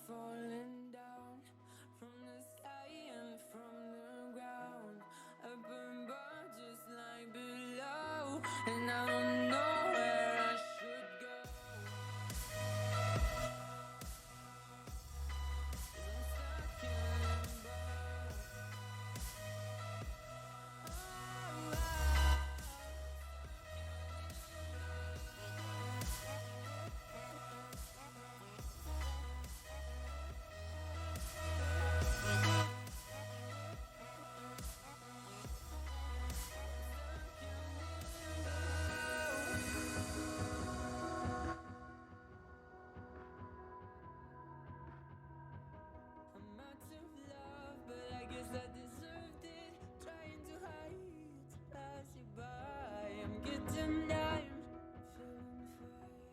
falling down from the sky and from the ground. Up above, just like below, and I don't know where I should go. I'm out of love, but I guess I deserved it. Trying to hide, to pass you by. I'm getting down, feeling fine.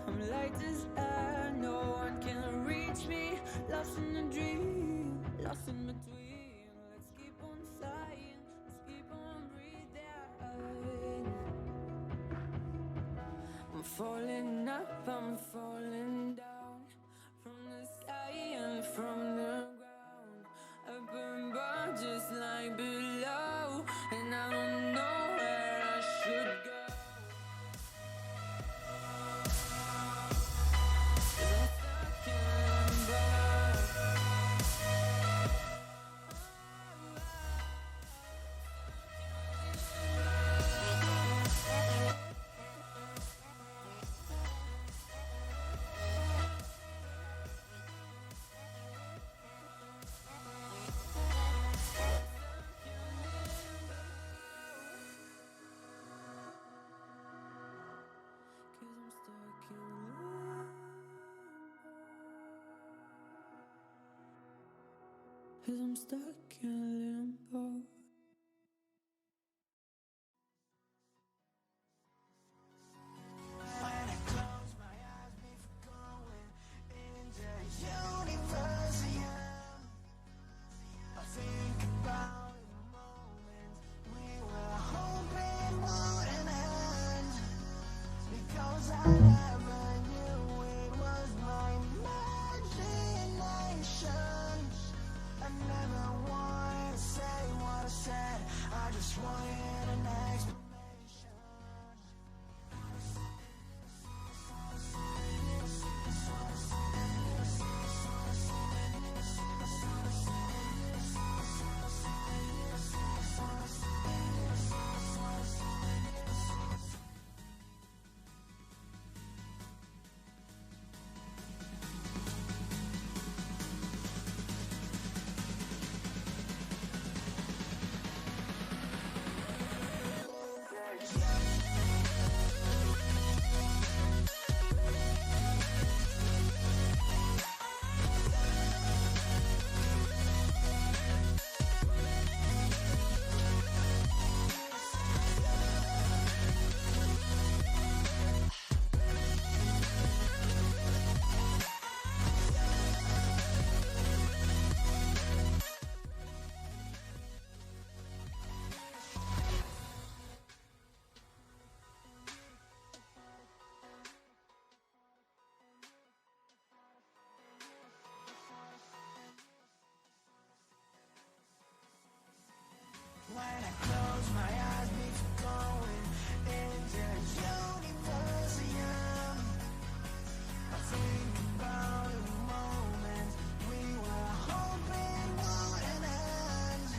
I'm light as air, no one can reach me. Lost in a dream, lost in between. Let's keep on flying, let's keep on breathing. I'm falling up, I'm falling down from the sky and from the ground. Up above, just like below, and I don't know where I should go. 'Cause I'm stuck in limbo. Cause I'm stuck in limbo. When I close my eyes before going into universe, I think about the moment we were hoping wouldn't end, because I never knew it was my imagination. I never wanted to say what I said, I just wanted an explanation. When I close my eyes before going into universe, I think about the moment we were hoping wouldn't end,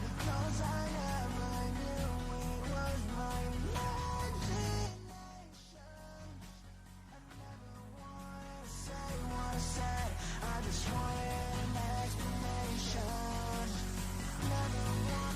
because I never knew it was my imagination. I never wanted to say what I said, I just wanted an explanation. Never wanted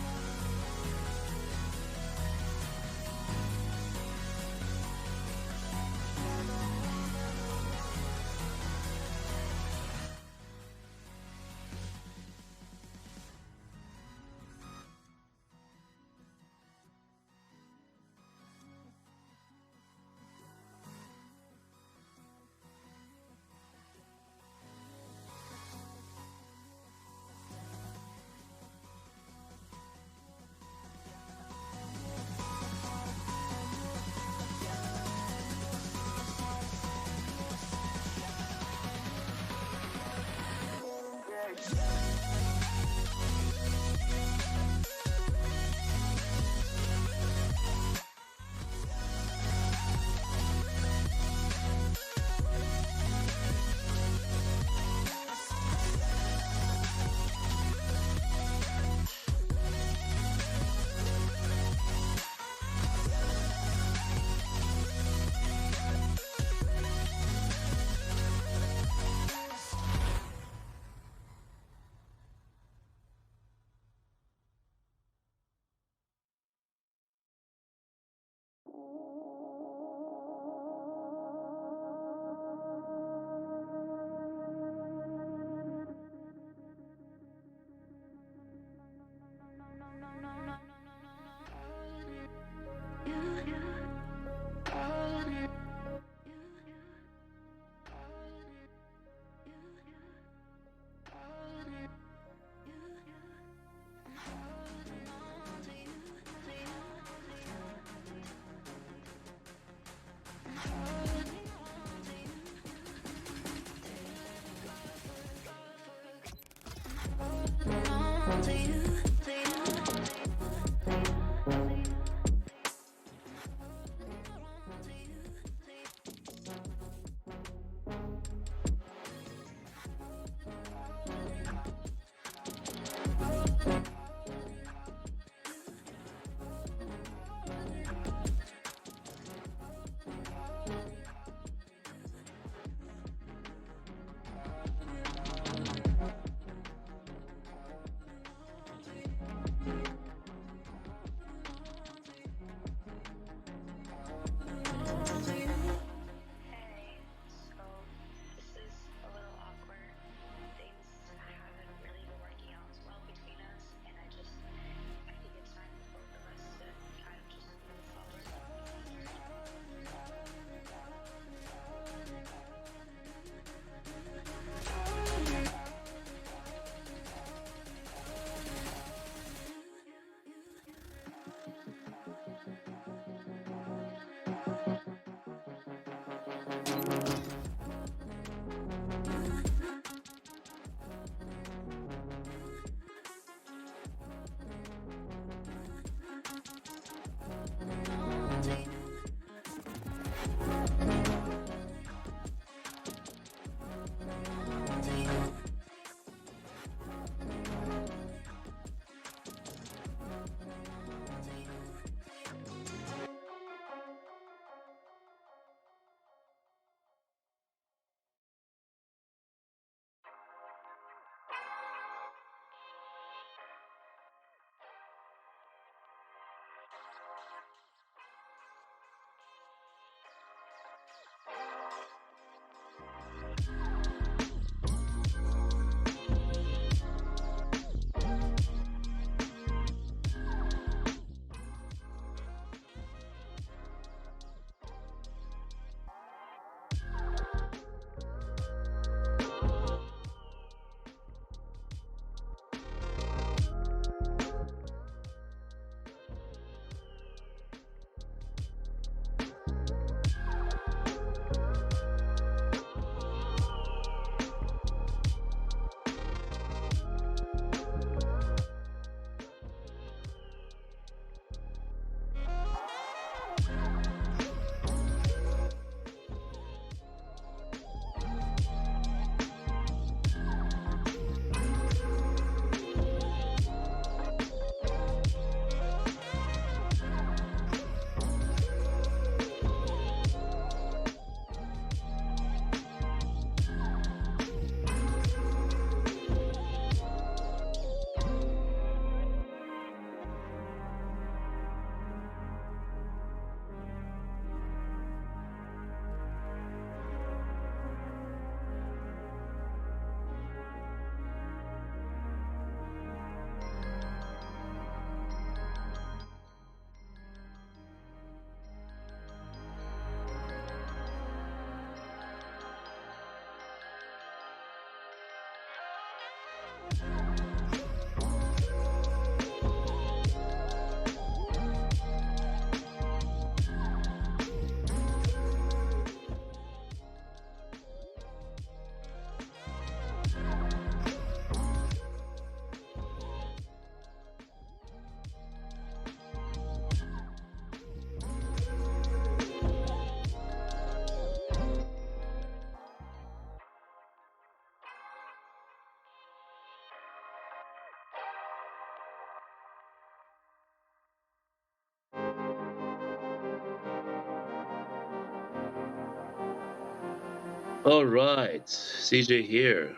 All right, CJ here.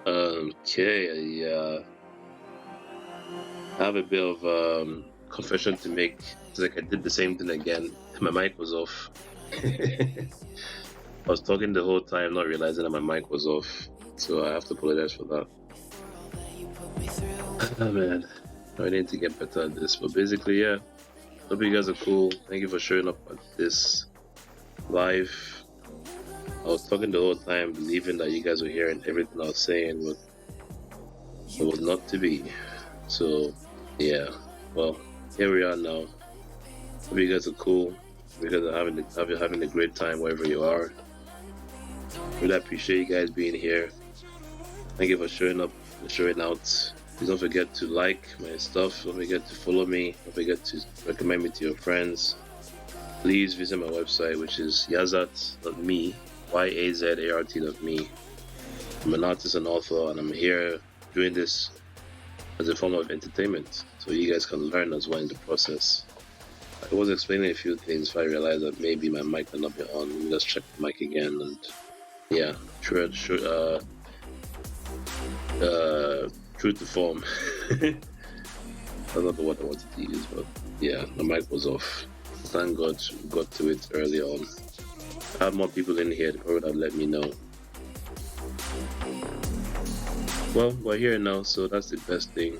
Okay, I have a bit of confession to make. It's like I did the same thing again. My mic was off. I was talking the whole time, not realizing that my mic was off. So I have to apologize for that. Oh man, I need to get better at this. But basically, yeah. Hope you guys are cool. Thank you for showing up at this live. I was talking the whole time, believing that you guys were hearing everything I was saying, but it was not to be. So, yeah. Well, here we are now. Hope you guys are cool. You guys are having a great time wherever you are. Really appreciate you guys being here. Thank you for showing up and showing out. Please don't forget to like my stuff. Don't forget to follow me. Don't forget to recommend me to your friends. Please visit my website, which is yazat.me, yazart.me. I'm an artist and author, and I'm here doing this as a form of entertainment, so you guys can learn as well in the process. I was explaining a few things, so I realized that maybe my mic might not be on. Let me just check the mic again, and yeah, true to form. That's not the word I wanted to use, but yeah, the mic was off. Thank God we got to it early on. If I had more people in here, they probably would have let me know. Well, we're here now, so that's the best thing.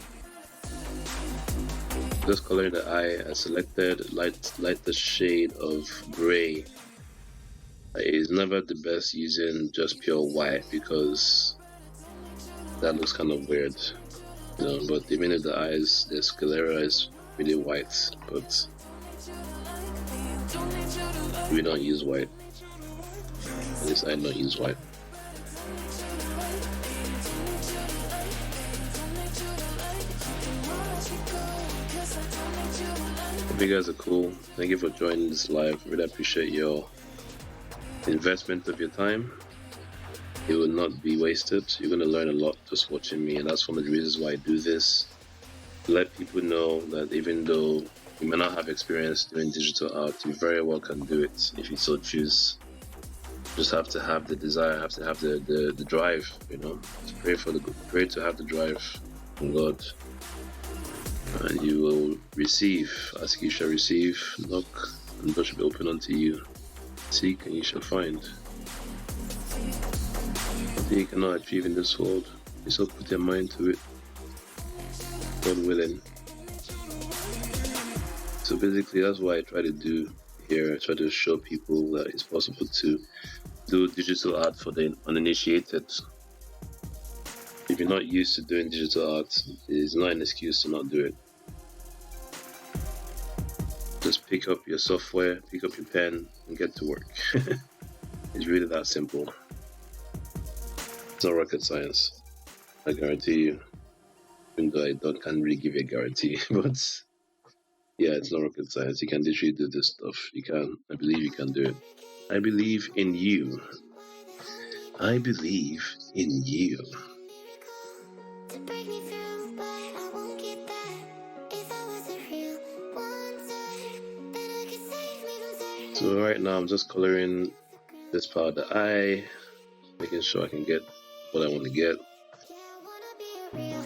Just coloring the eye, I selected lighter shade of gray. It's never the best using just pure white because that looks kind of weird, you know. But even if the eyes, the sclera is really white, but we don't use white. At least I don't use white. Hope you guys are cool. Thank you for joining this live. Really appreciate your investment of your time. It will not be wasted. You're going to learn a lot just watching me, and that's one of the reasons why I do this. Let people know that even though you may not have experience doing digital art, you very well can do it if you so choose. You just have to have the desire, have to have the drive, you know. Just pray to have the drive from God. And you will receive. Ask, you shall receive. Knock, and the door shall be open unto you. Seek, and you shall find. Nothing you cannot achieve in this world. You still put your mind to it. God willing. So basically, that's what I try to do here. I try to show people that it's possible to do digital art for the uninitiated. If you're not used to doing digital art, it's not an excuse to not do it. Just pick up your software, pick up your pen, and get to work. It's really that simple. It's not rocket science, I guarantee you. Even though can't really give you a guarantee, but yeah, it's not rocket science. You can literally do this stuff. You can. I believe you can do it. I believe in you. I believe in you. So right now I'm just coloring this part of the eye, making sure I can get what I want to get.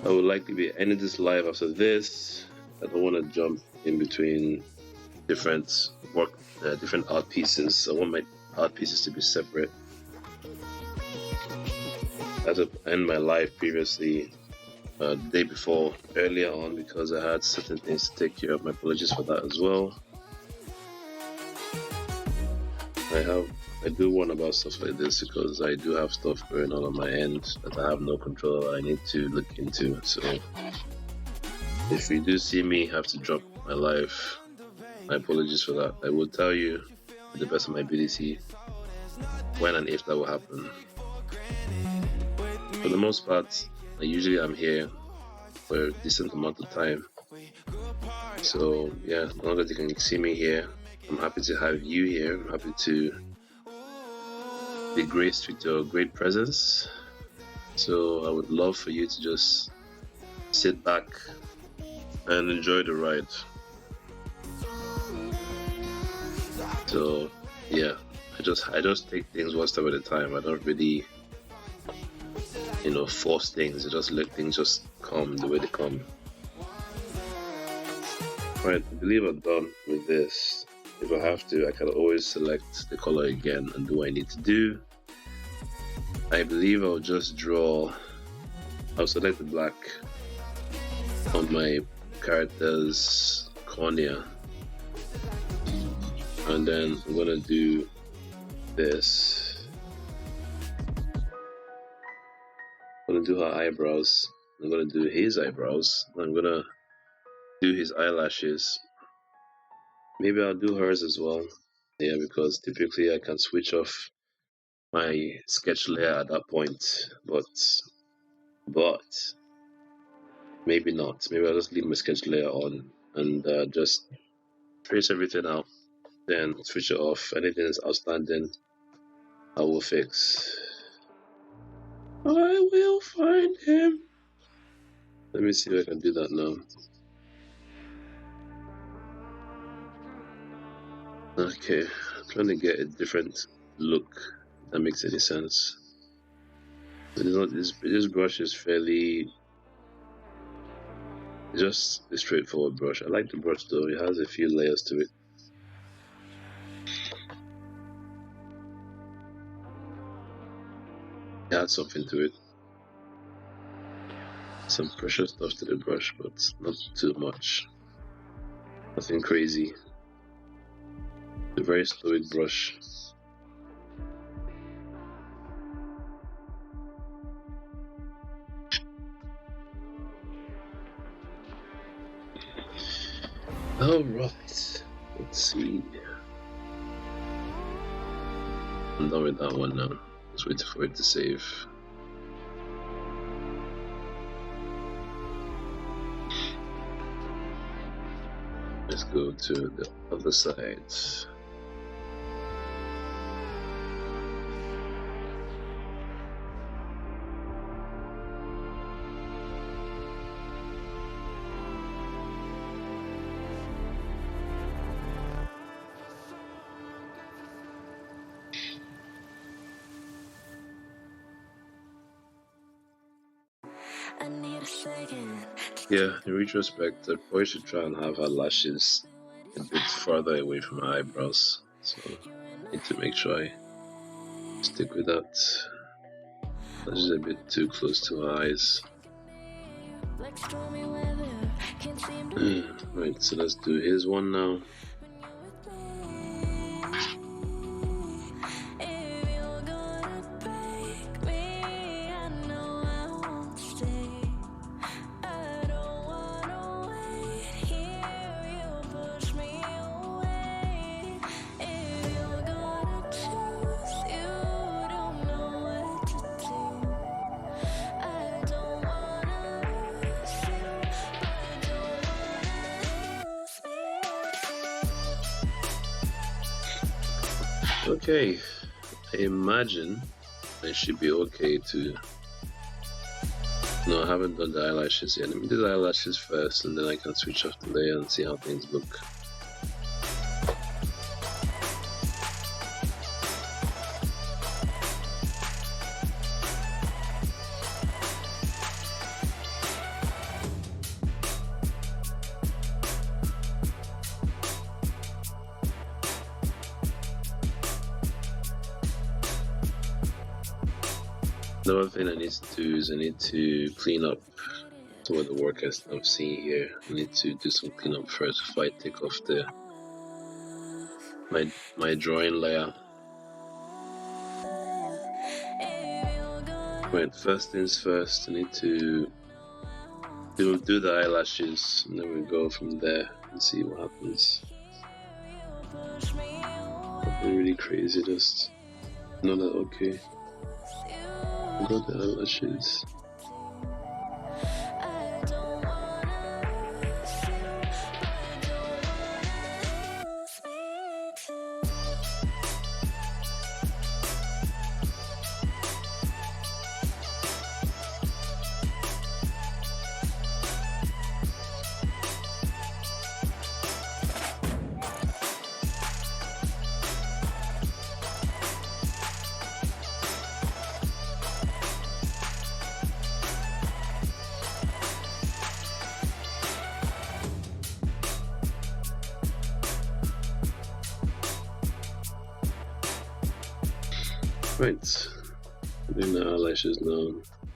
I would likely be ending this live after this. I don't want to jump in between different art pieces. I want my art pieces to be separate. I had to end my live previously, the day before, earlier on, because I had certain things to take care of. My apologies for that as well. I do warn about stuff like this because I do have stuff going on my end that I have no control over. I need to look into. So if you do see me have to drop my life, my apologies for that. I will tell you to the best of my ability when and if that will happen. For the most part, usually I'm here for a decent amount of time. So yeah, as long as you can see me here, I'm happy to have you here. I'm happy to be graced with your great presence. So I would love for you to just sit back and enjoy the ride. So yeah, I just take things one step at a time. I don't really, force things. I just let things just come the way they come. Right, I believe I'm done with this. If I have to, I can always select the color again and do what I need to do. I believe I'll just I'll select the black on my character's cornea. And then I'm gonna do this. I'm gonna do her eyebrows. I'm gonna do his eyebrows. I'm gonna do his eyelashes. Maybe I'll do hers as well. Yeah, because typically I can switch off my sketch layer at that point. But Maybe not. Maybe I'll just leave my sketch layer on and just trace everything out, then switch it off. Anything that's outstanding, I will fix. I will find him. Let me see if I can do that now. Okay, I'm trying to get a different look. If that makes any sense. This brush is fairly just a straightforward brush. I like the brush though. It has a few layers to it. It adds something to it. Some pressure stuff to the brush, but not too much. Nothing crazy. A very stoic brush. Alright, let's see. I'm done with that one now. Just waiting for it to save. Let's go to the other side. Yeah, in retrospect, I probably should try and have her lashes a bit further away from her eyebrows. So I need to make sure I stick with that. That's just a bit too close to her eyes. Right, so let's do his one now. Okay, I imagine I should be okay to... No, I haven't done the eyelashes yet. Let me do the eyelashes first and then I can switch off the layer and see how things look. Another thing I need to do is I need to clean up some of the work I'm seeing here. I need to do some cleanup first before I take off my drawing layer. Right, first things first, I need to do the eyelashes and then we go from there and see what happens. Nothing really crazy, just not that okay. I got the eyelashes. Right, doing the eyelashes now,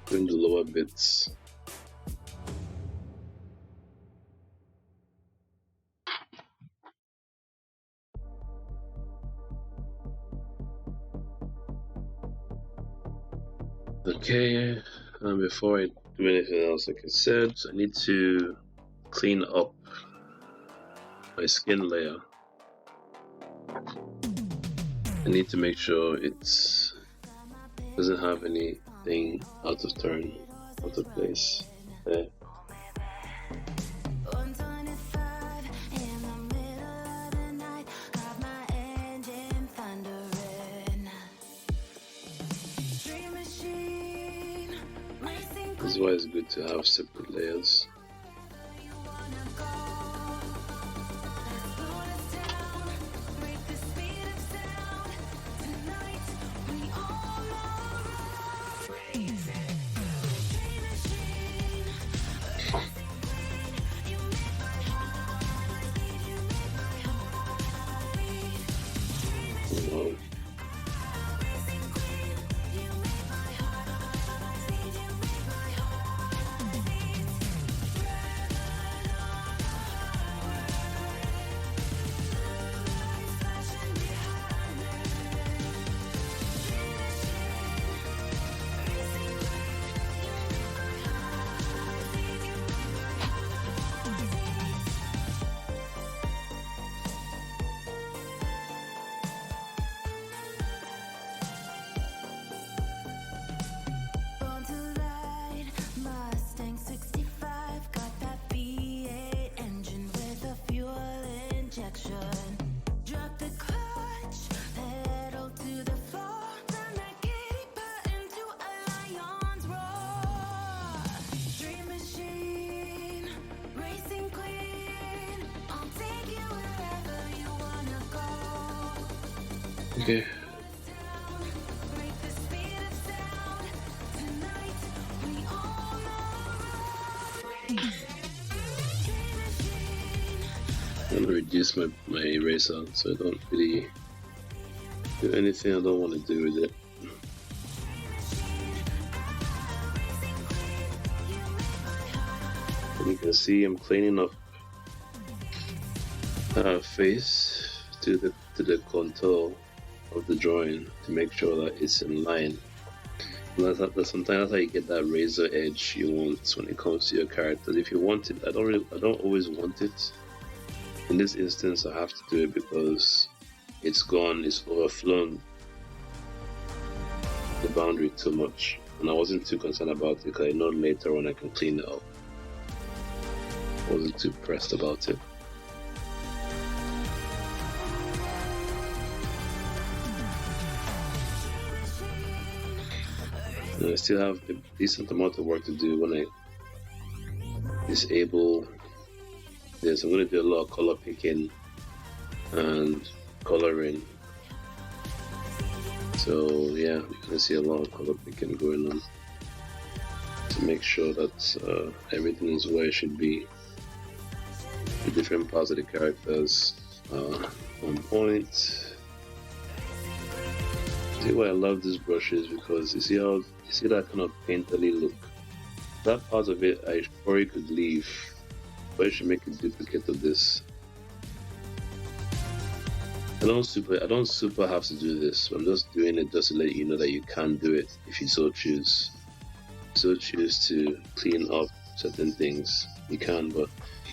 doing the lower bits. Okay, and before I do anything else, like I said, I need to clean up my skin layer. I need to make sure it doesn't have anything out of place there. is why it's good to have separate layers. Okay. I'm gonna reduce my eraser so I don't really do anything I don't want to do with it. And you can see I'm cleaning up face to the contour of the drawing to make sure that it's in line. Sometimes that's how you get that razor edge you want when it comes to your characters. If you want it, I don't always want it. In this instance, I have to do it because it's gone, it's overflown the boundary too much, and I wasn't too concerned about it because I know later on I can clean it up. I wasn't too pressed about it. And I still have a decent amount of work to do when I disable this. I'm going to do a lot of color picking and coloring. So yeah, you can see a lot of color picking going on to make sure that everything is where it should be. The different parts of the characters on point. See why I love these brushes, because you see that kind of painterly look. That part of it I probably could leave, but I should make a duplicate of this. I don't super have to do this. I'm just doing it just to let you know that you can do it if you so choose. So choose to clean up certain things, you can, but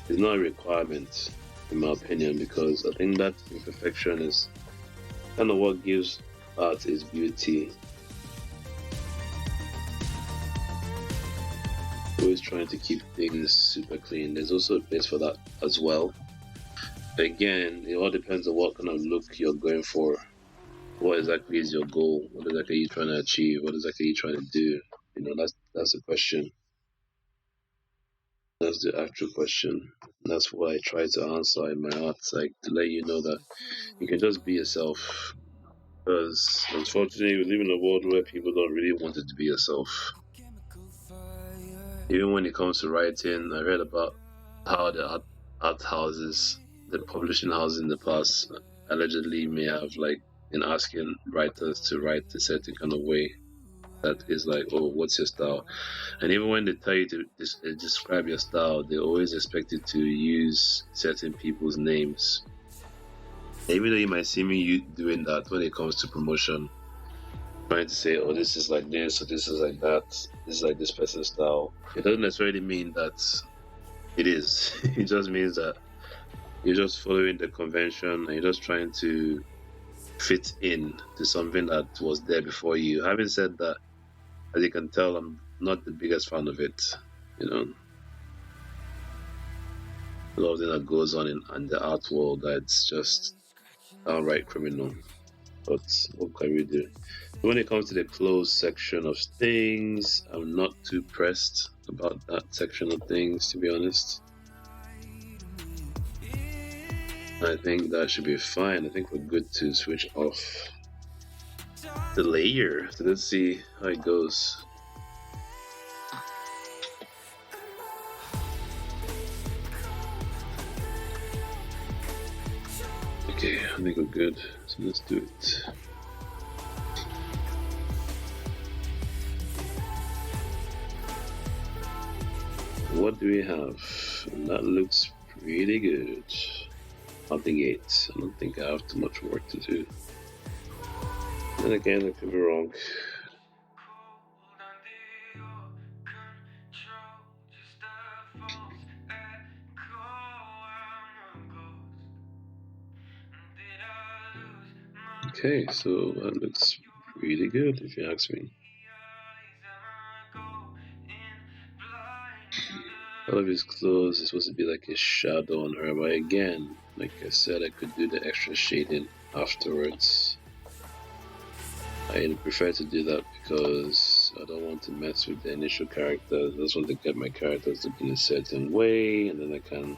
it's not a requirement in my opinion, because I think that imperfection is kind of what gives art its beauty. Always trying to keep things super clean. There's also a place for that as well. Again, it all depends on what kind of look you're going for. What exactly is your goal? What exactly are you trying to achieve? What exactly are you trying to do? You know, that's the question. That's the actual question. That's what I try to answer in my art, like to let you know that you can just be yourself. Because unfortunately, we live in a world where people don't really want it to be yourself. Even when it comes to writing, I read about how the art houses, the publishing houses in the past, allegedly may have been asking writers to write a certain kind of way that is like, oh, what's your style? And even when they tell you to describe your style, they always expect you to use certain people's names. Even though you might see me doing that when it comes to promotion, trying to say, oh, this is like this, or this is like that, this is like this person's style. It doesn't necessarily mean that it is. It just means that you're just following the convention and you're just trying to fit in to something that was there before you. Having said that, as you can tell, I'm not the biggest fan of it. You know, a lot of things that goes on in the art world that's just outright criminal. but what can we do? When it comes to the closed section of things, I'm not too pressed about that section of things, to be honest. I think that should be fine. I think we're good to switch off the layer. So let's see how it goes. Okay, I think we're good. So let's do it. What do we have? And that looks pretty good. Out the gate. I don't think I have too much work to do. And again, I could be wrong. Okay, so that looks pretty good if you ask me. All of his clothes is supposed to be like a shadow on her, but again, like I said, I could do the extra shading afterwards. I prefer to do that because I don't want to mess with the initial characters. I just want to get my characters looking a certain way, and then I can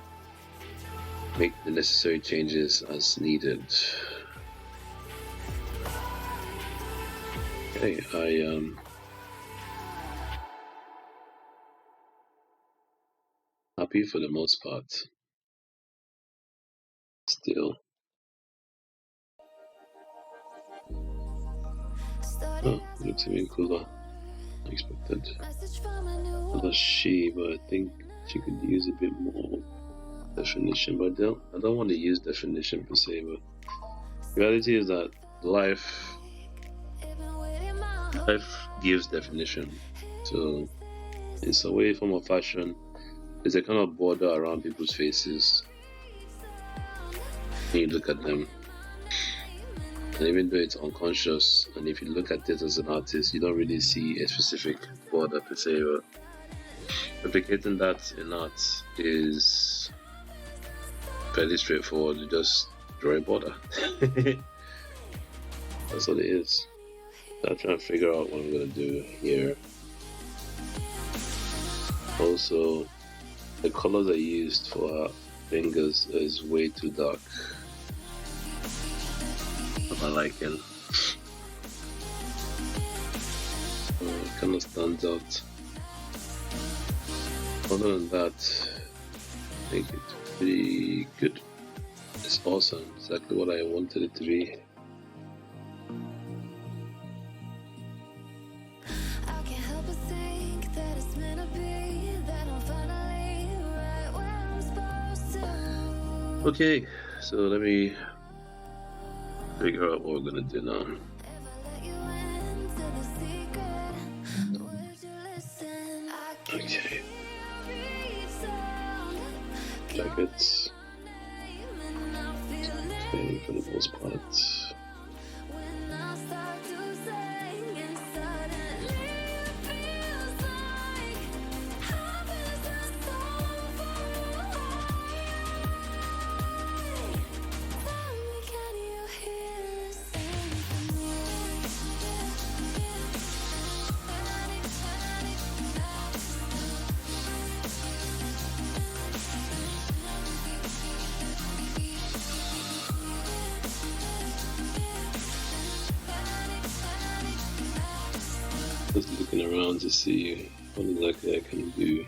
make the necessary changes as needed. Okay, I am happy for the most part. Still. Oh, looks even cooler. Expected. Not she, but I think she could use a bit more definition. But I don't want to use definition per se. But the reality is that life gives definition. So in some way, form of fashion, there's a kind of border around people's faces. When you look at them, and even though it's unconscious, and if you look at it as an artist, you don't really see a specific border per se. But replicating that in art is fairly straightforward. You just draw a border. That's all it is. So I'm trying to figure out what I'm gonna do here. Also, the colors I used for her fingers is way too dark. For my liking. It kind of stands out. Other than that, I think it's pretty good. It's awesome. Exactly what I wanted it to be. Okay, so let me figure out what we're gonna do now. Okay. Jackets. Okay, for the most part. Just looking around to see what exactly I can do.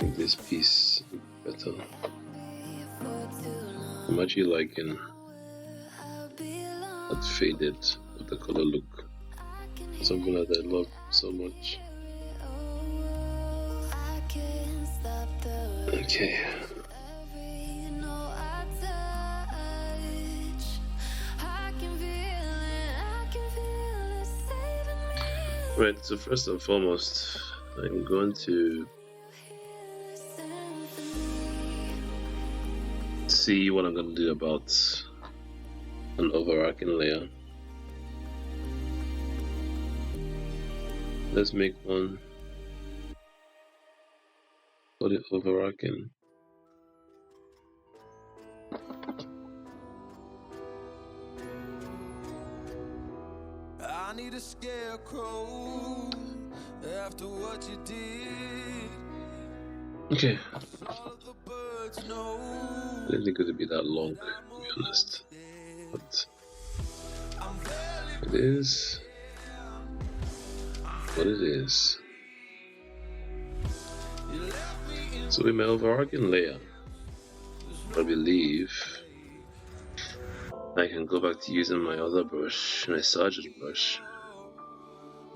Make this piece better. I'm actually liking that faded with the color look. Something that I love so much. Okay. Right, so first and foremost, I'm going to see what I'm going to do about an overarching layer. Let's make one for the overarching. need a scarecrow after what you did. Okay. All of the birds know. I didn't think it would be that long, to be honest. But it is what it is. So with my overarching layer, I believe I can go back to using my other brush, my Sergeant brush.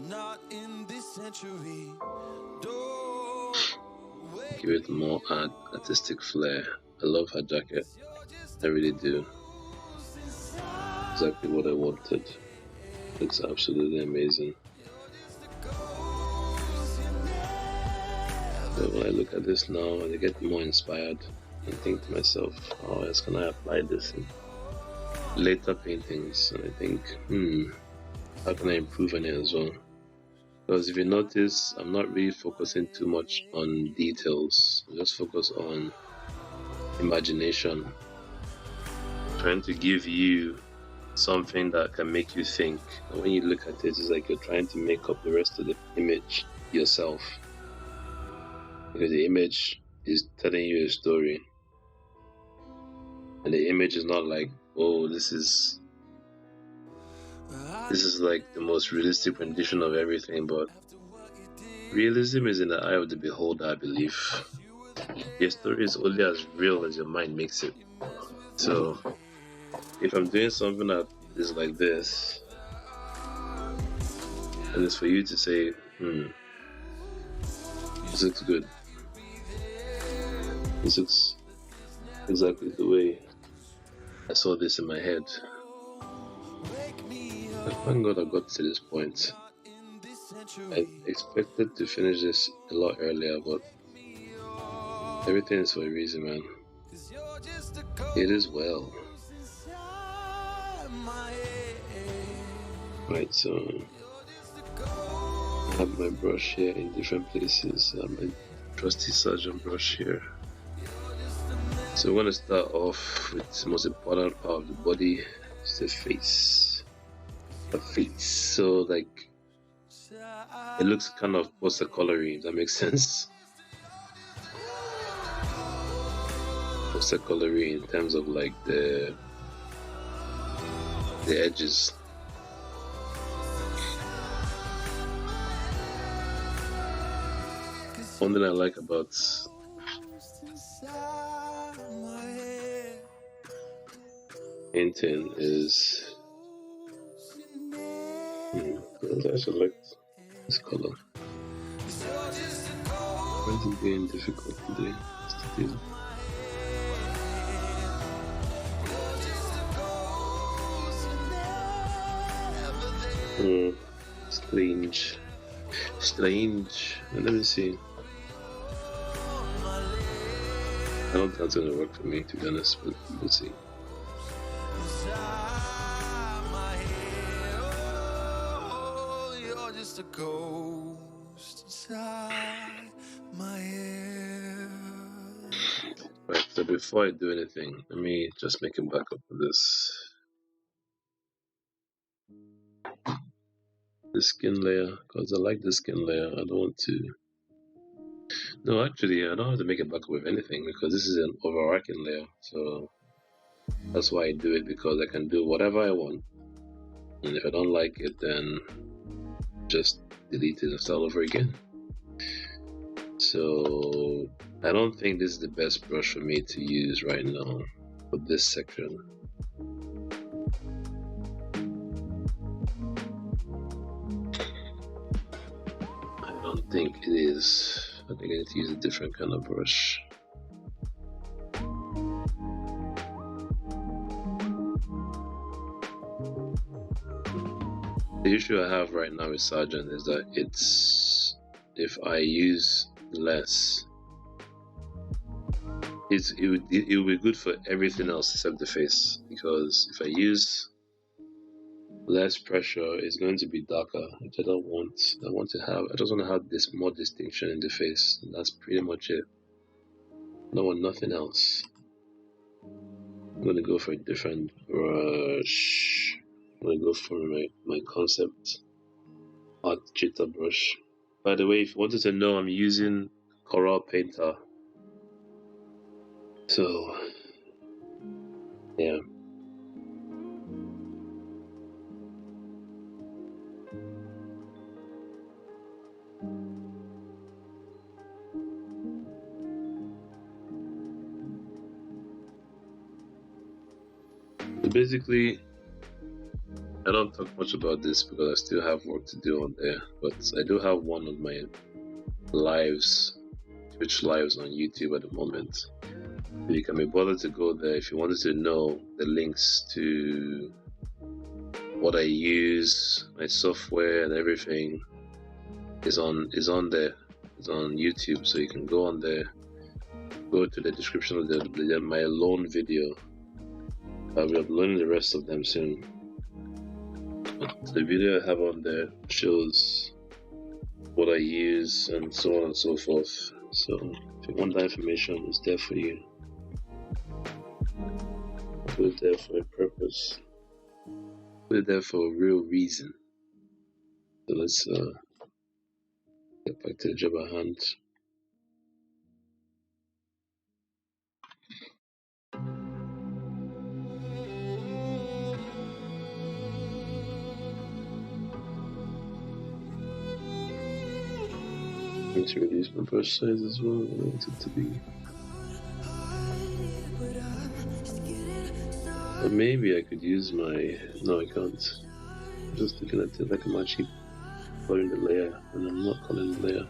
Not in this century. Give it more artistic flair. I love her jacket. I really do. Exactly what I wanted. Looks absolutely amazing. So when I look at this now, I get more inspired and think to myself, how else can I apply this in later paintings? And I think, how can I improve on it as well? Because if you notice, I'm not really focusing too much on details. I just focus on imagination. Trying to give you something that can make you think. And when you look at it, it's like you're trying to make up the rest of the image yourself. Because the image is telling you a story. And the image is not like, oh, this is like the most realistic rendition of everything, but realism is in the eye of the beholder, I believe. Your story is only as real as your mind makes it. So if I'm doing something that is like this, and it's for you to say, this looks good. This looks exactly the way I saw this in my head. Thank God I got to this point. I expected to finish this a lot earlier, but everything is for a reason, man. It is well. Right, so I have my brush here in different places. I have my trusty Sergeant brush here. So we're going to start off with the most important part of the body, it's the face. The face. So like, it looks kind of poster-colory, if that makes sense. Poster-colory in terms of like the edges. One thing I like about painting is I select this color. Why is it being difficult today? Strange. Let me see. I don't think that's gonna work for me, to be honest, but we'll see. You're just a ghost inside my head. Right, so before I do anything, let me just make a backup of this. The skin layer, because I like the skin layer. I don't want to. No, actually, I don't have to make a backup of anything because this is an overarching layer. So that's why I do it, because I can do whatever I want. And if I don't like it, then just delete it and start over again. So I don't think this is the best brush for me to use right now for this section. I don't think it is. I think I need to use a different kind of brush. The issue I have right now with Sergeant is that if I use less, it would be good for everything else except the face, because if I use less pressure, it's going to be darker, which I don't want. I just want to have this more distinction in the face, and that's pretty much it. I don't want nothing else. I'm gonna go for a different brush. I'm gonna go for my concept. Art jitter brush. By the way, if you wanted to know, I'm using Coral Painter. So, yeah. So basically, I don't talk much about this because I still have work to do on there, but I do have one of my lives, Twitch lives on YouTube at the moment. So you can be bothered to go there if you wanted to know the links to what I use, my software and everything is on there. It's on YouTube, so you can go on there, go to the description of my loan video. I'll be uploading the rest of them soon. But the video I have on there shows what I use and so on and so forth. So if you want that information, it's there for you. Put it there for a purpose. Put it there for a real reason. So let's get back to the job at hand. I'm going to reduce my brush size as well. I want it to be. But maybe I could use my. No, I can't. I'm just looking at it like I'm actually calling the layer, and I'm not calling the layer.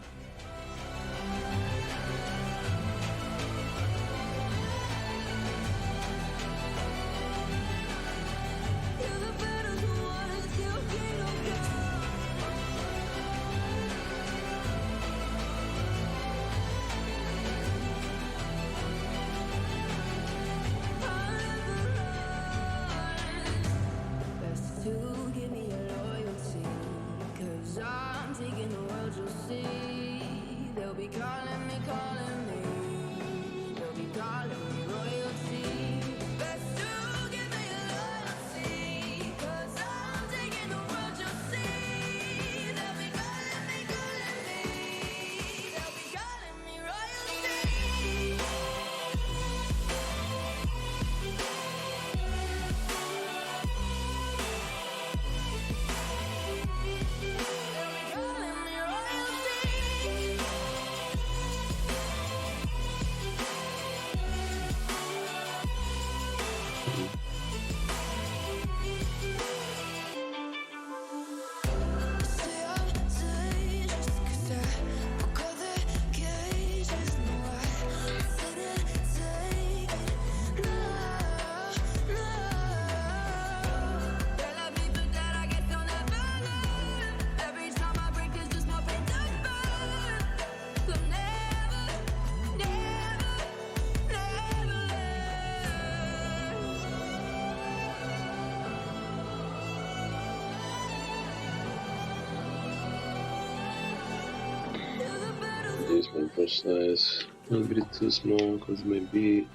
Reduce my brush size. A little bit too small because it might be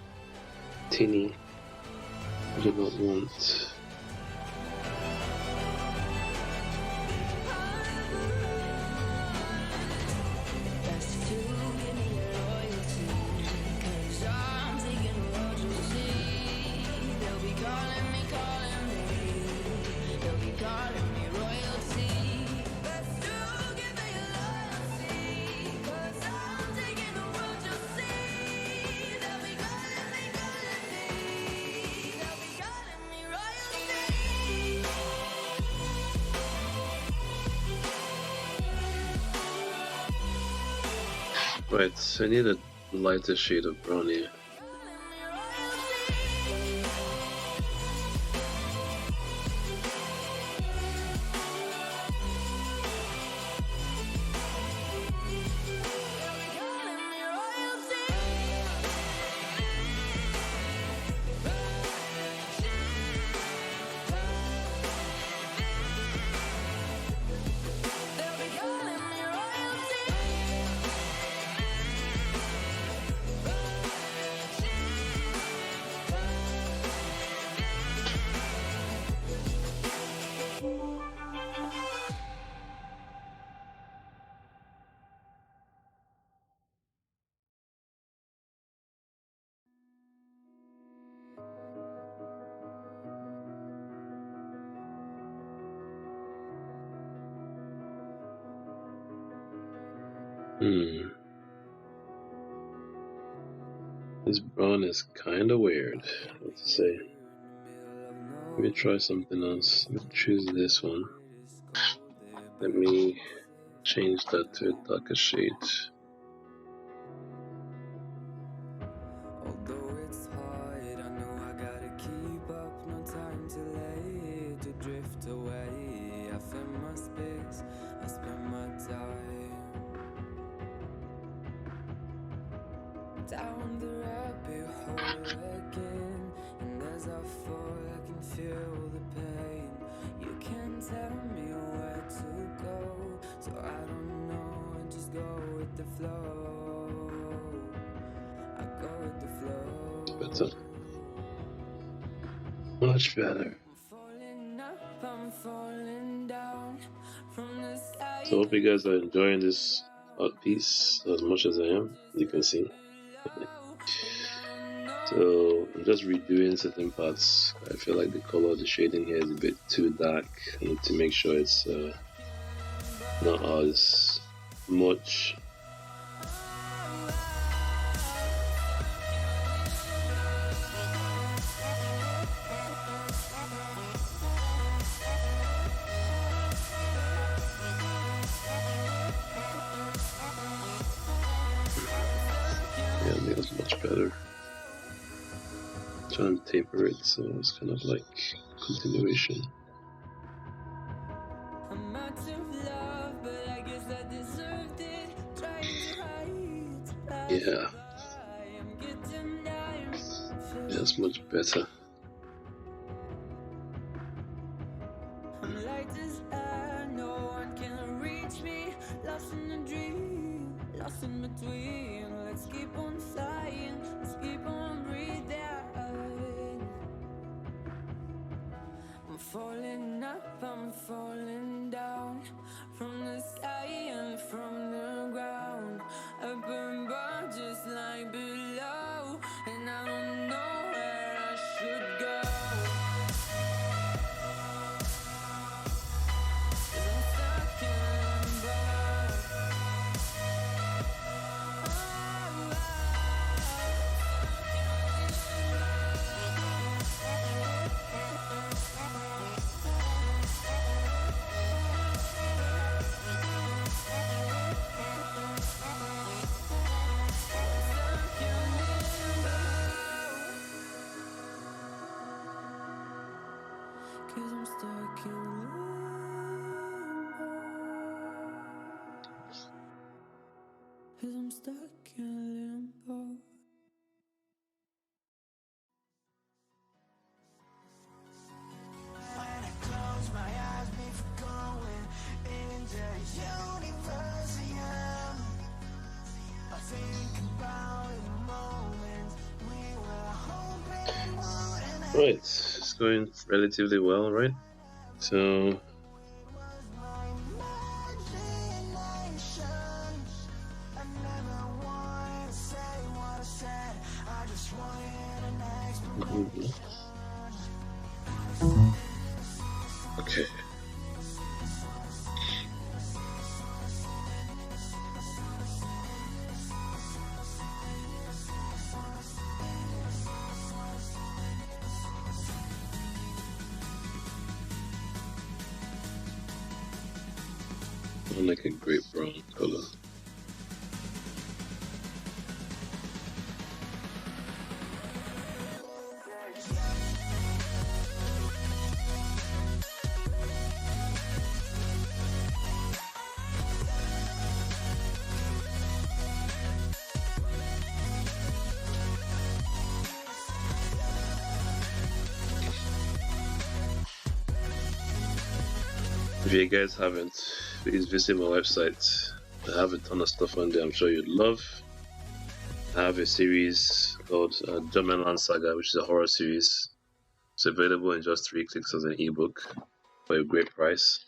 teeny. I do not want. Right, so I need a lighter shade of brown here. This brown is kind of weird. What to say? Let me try something else. Let me choose this one. Let me change that to a darker shade. Although it's hard, I know I gotta keep up. No time to late to drift away. I fill my space, I spend my time down the rabbit hole again. And as I fall, I can feel the pain. You can't tell me where to go, so I don't know, and just go with the flow. I go with the flow. Better. Much better. So I hope you guys are enjoying this art piece as much as I am, you can see. So I'm just redoing certain parts. I feel like the color, the shading here is a bit too dark. I need to make sure it's not as much. Yeah, I think that's much better. Try and taper it so it's kind of like continuation. Yeah, that's much better. Lost in a dream, lost in between. Let's keep on flying, let's keep on breathing. I'm falling up, I'm falling down from the sky and from the ground. Up above, just like below, and I don't know where I should go. Cause I'm stuck in limbo. Cause I'm stuck in limbo. When I close my eyes before going into universe, I think about the moments we were hoping wouldn't. Right, it's going relatively well, right? So okay. I like a great brown color. If you guys haven't, please visit my website. I have a ton of stuff on there I'm sure you'd love. I have a series called German Land Saga, which is a horror series. It's available in just 3 clicks as an ebook for a great price.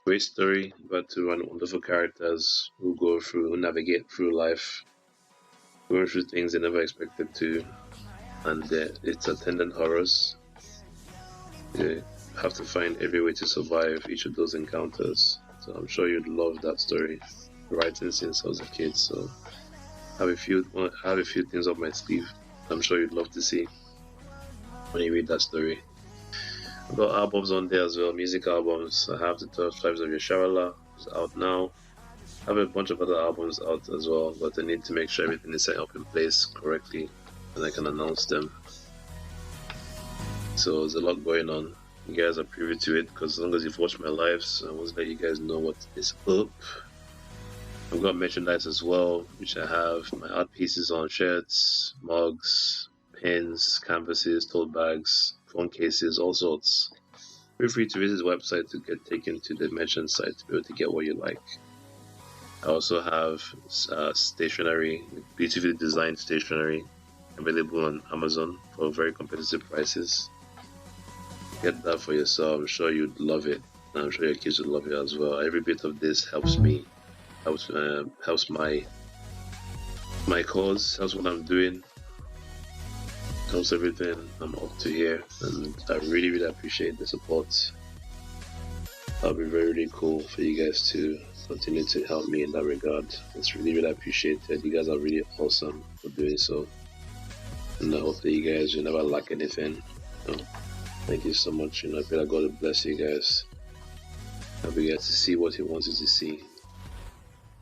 Great story about two wonderful characters who navigate through life, going through things they never expected to, and it's attendant horrors. They have to find every way to survive each of those encounters. So I'm sure you'd love that story. writing since I was a kid, so I have a few things up my sleeve. I'm sure you'd love to see when you read that story. I've got albums on there as well, music albums. I have the 12 Tribes of Yasharala, it's out now. I have a bunch of other albums out as well, but I need to make sure everything is set up in place correctly and I can announce them. So there's a lot going on. You guys are privy to it because as long as you've watched my lives, I want to let you guys know what is up. I've got merchandise as well, which I have my art pieces on shirts, mugs, pins, canvases, tote bags, phone cases, all sorts. Feel free to visit the website to get taken to the merchant site to be able to get what you like. I also have stationery, beautifully designed stationery, available on Amazon for very competitive prices. Get that for yourself. I'm sure you'd love it. And I'm sure your kids would love it as well. Every bit of this helps me, helps my cause, helps what I'm doing, helps everything I'm up to here, and I really appreciate the support. That'll be really cool for you guys to continue to help me in that regard. It's really appreciated. You guys are really awesome for doing so, and hopefully you guys will never lack anything. Thank you so much. I pray that God will bless you guys. Help you guys to see what He wants you to see.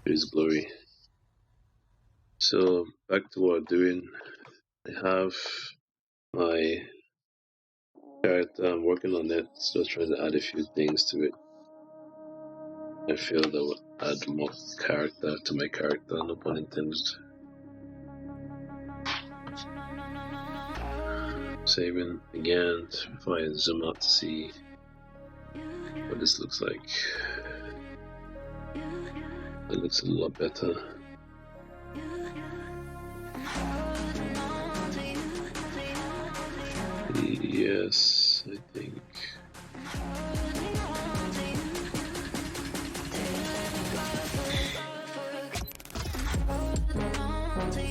For His glory. So back to what I'm doing. I have my character. I'm working on it. Just trying to add a few things to it. I feel that will add more character to my character. No pun intended. Saving again before I zoom out to see what this looks like. It looks a lot better. Yes, I think.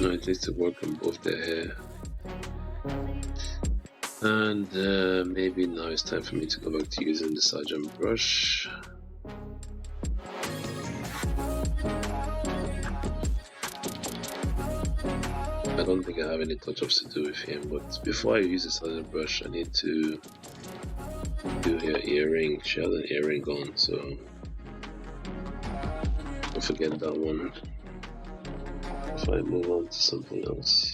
No, it needs to work on both their hair. And maybe now it's time for me to go back to using the Sergeant brush. I don't think I have any touch-ups to do with him, but before I use the Sergeant brush, I need to do her earring. She has an earring on, so don't forget that one. If I move on to something else.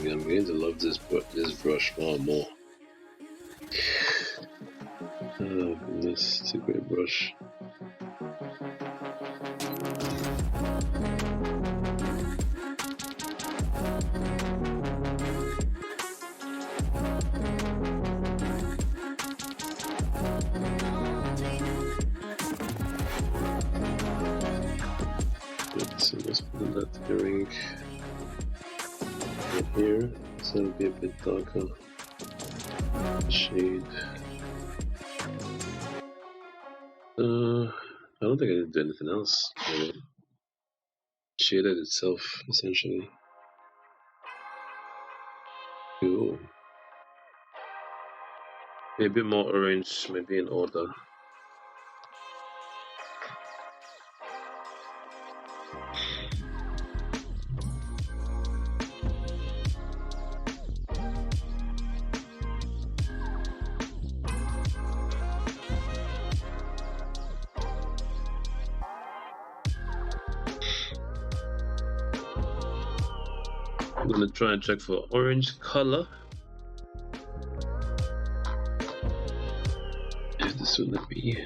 I'm beginning to love this brush more and more. Oh goodness, it's a great brush. Good, so let's put that earring here, so it'll be a bit darker shade. I don't think I need to do anything else. Shaded itself, essentially. Cool. Maybe more orange, maybe in order. I'm gonna try and check for orange color. If this will let me.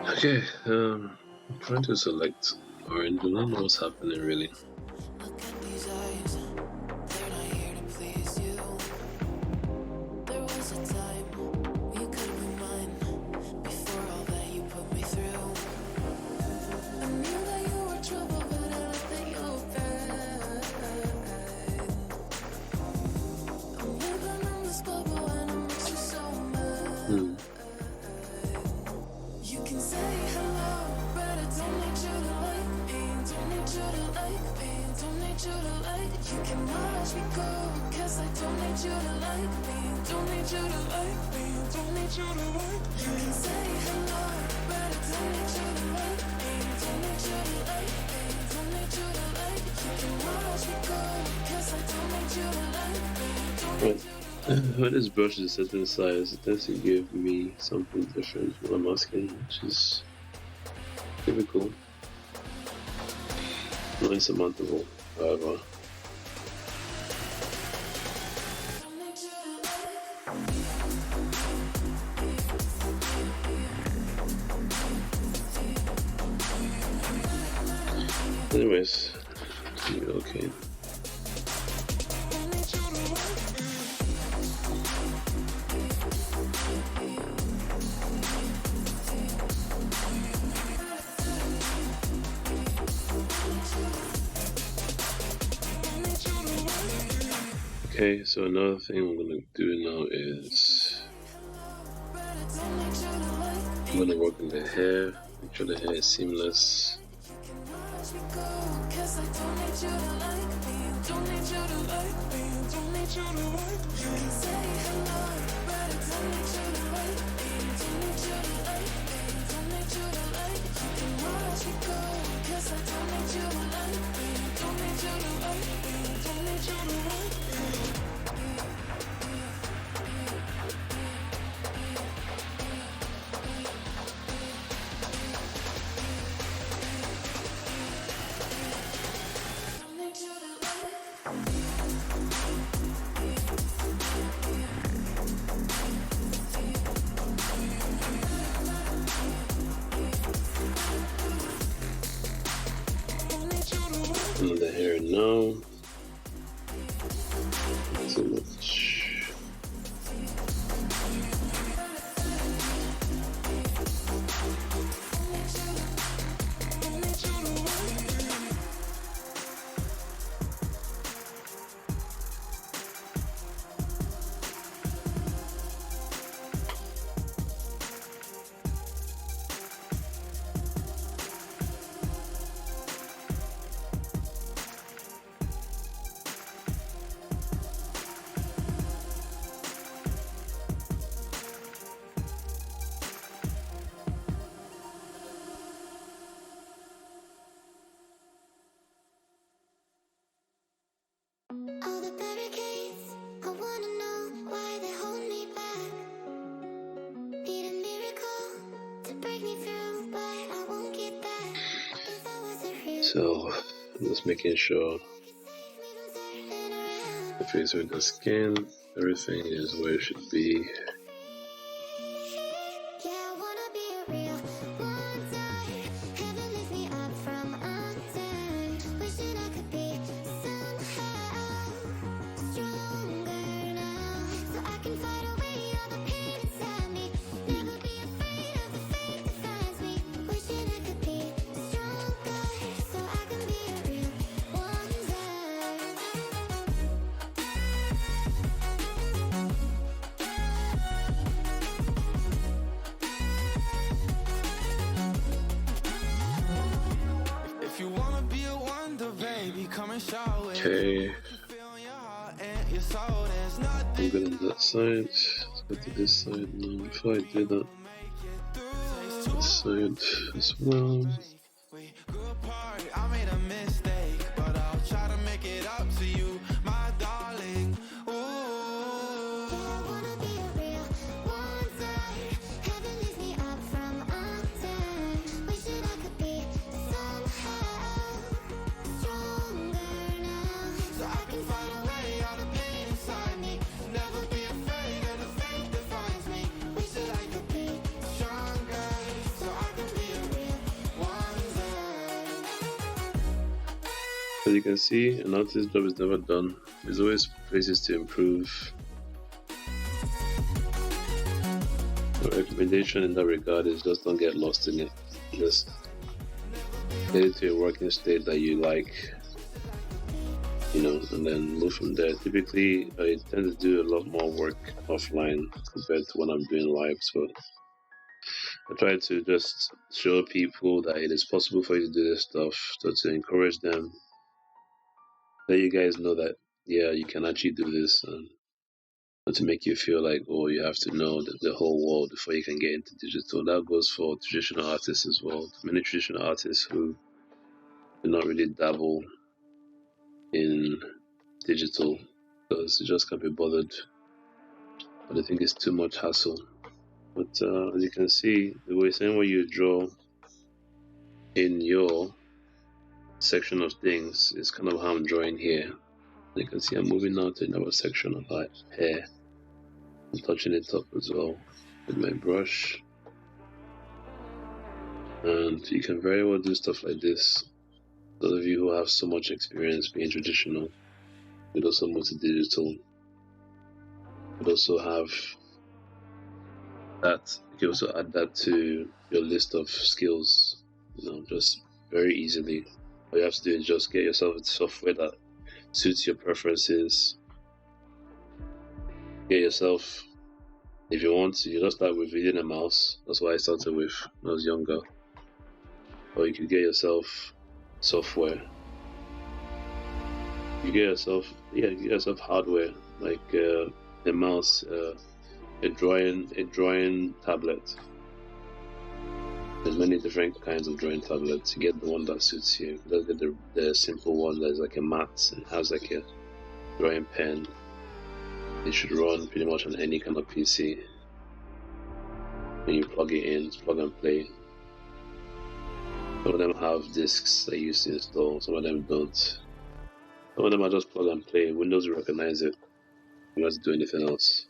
Okay, I'm trying to select orange. I don't know what's happening really. Look at these eyes, they're not here to please you. There was a time you could be mine before all that you put me through. I knew that you were trouble, but I left that you were bad. I'm living in this bubble and it makes you so mad. You can say hello, but I don't need you to like me. Don't need you to like me. Don't need you to like. You can watch me go, 'cause I don't need you to like me. Don't need you to like me. Don't need you to like. You can say hello, but I don't need you to like me. Don't need you to like me. Don't need you to like. You can watch me go, 'cause I don't need you to like me. Don't need you. When this brush is set in size, it tends to give me something different when I'm asking, which is typical. Not insurmountable, however. Anyways, okay. Okay, so another thing I'm gonna do now is I'm gonna work on the hair, make sure the hair is seamless. And the hair now. Too much. All the barricades, I wanna know why they hold me back. Need a miracle to break me through, but I won't get that. If I wasn't real, So I'm just making sure the face with the skin, everything is where it should be. yeah, I wanna be a real one time. Heaven lift me up from undone. Wishing I could be somehow stronger now, so I can fight away all the pain inside me. Never be afraid of the fate that finds me. Wishing I could be stronger, so I can be a real wonder. If you wanna be a wonder, baby, come and show it. Okay, Feel your heart and your soul. There's I'm nothing good on that side. Let's go to this side now. Before I do that, this side as well. we grew apart. I made a mistake, but I'll try to make it up to you, my darling. Ooh. I wanna be a real wonder. Heaven lifts me up from undone. Wishing I could be somehow stronger now, so I can fight away all the pain inside me. Never be afraid of the fate that finds As you can see, an artist's job is never done. There's always places to improve. My recommendation in that regard is just don't get lost in it. Just get it to a working state that you like, and then move from there. Typically, I tend to do a lot more work offline compared to when I'm doing live, so I try to just show people that it is possible for you to do this stuff, so to encourage them, let you guys know that, yeah, you can actually do this, and to make you feel like, oh, you have to know the whole world before you can get into digital. That goes for traditional artists as well. Many traditional artists who do not really dabble in digital because they just can't be bothered, but I think it's too much hassle. But as you can see, the same way you draw in your section of things is kind of how I'm drawing here. You can see I'm moving now to another section of that hair. I'm touching it up as well with my brush. And you can very well do stuff like this. Those of you who have so much experience being traditional, you could also move to digital. You could also have that. You can also add that to your list of skills, just very easily. All you have to do is just get yourself software that suits your preferences. Get yourself, if you want to, you just start with reading a mouse. That's what I started with when I was younger. Or you could get yourself software. You get yourself hardware like a mouse, a drawing tablet. There's many different kinds of drawing tablets. You get the one that suits you. Let's get the simple one that's like a mat and has like a drawing pen. It should run pretty much on any kind of PC. When you plug it in, it's plug and play. Some of them have discs that you used to install, some of them don't. Some of them are just plug and play. Windows will recognize it. You don't have to do anything else.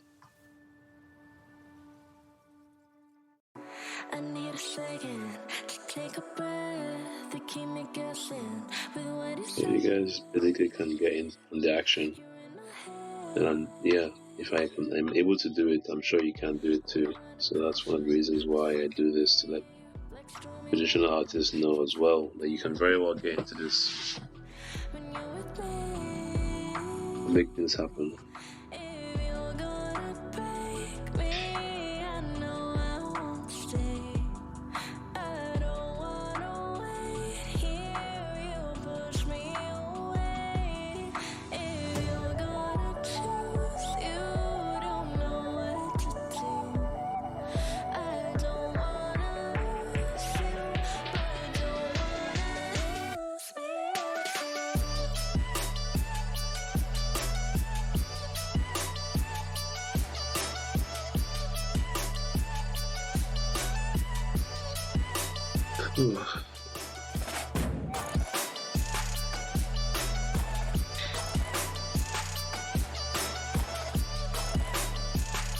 I need a second to take a breath to keep me guessing with what is so you guys basically can get in on the action. And if I'm able to do it, I'm sure you can do it too. So that's one of the reasons why I do this, to let traditional artists know as well that you can very well get into this, make things happen.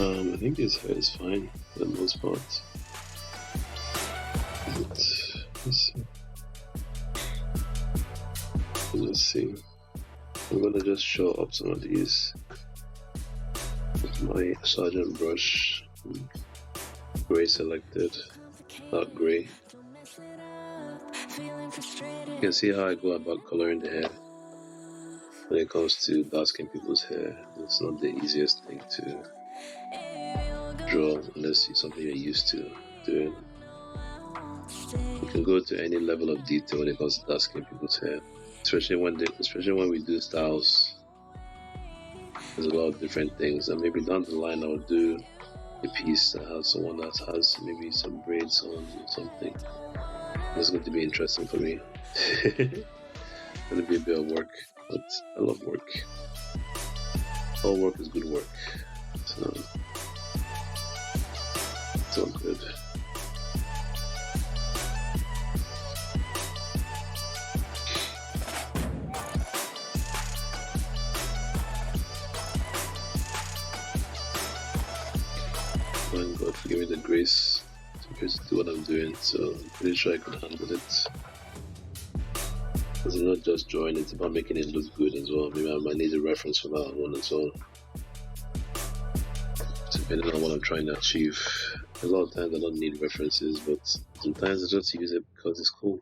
I think his hair is fine for the most part. Let's see. I'm gonna just show up some of these with my Sergeant brush. Gray selected, dark gray. You can see how I go about coloring the hair. When it comes to dark skinned people's hair, it's not the easiest thing to draw unless it's something you're used to doing. You can go to any level of detail when it comes to dark skinned people's hair, especially when we do styles. There's a lot of different things, and maybe down the line I'll do a piece that has someone that has maybe some braids on or something. It's going to be interesting for me. It's going to be a bit of work, but I love work. All work is good work, so it's all good. Thank God for giving me the grace to do what I'm doing, so I'm pretty sure I could handle it. Because it's not just drawing, it's about making it look good as well. Maybe I might need a reference for that one as well. Depending on what I'm trying to achieve. A lot of times I don't need references, but sometimes I just use it because it's cool.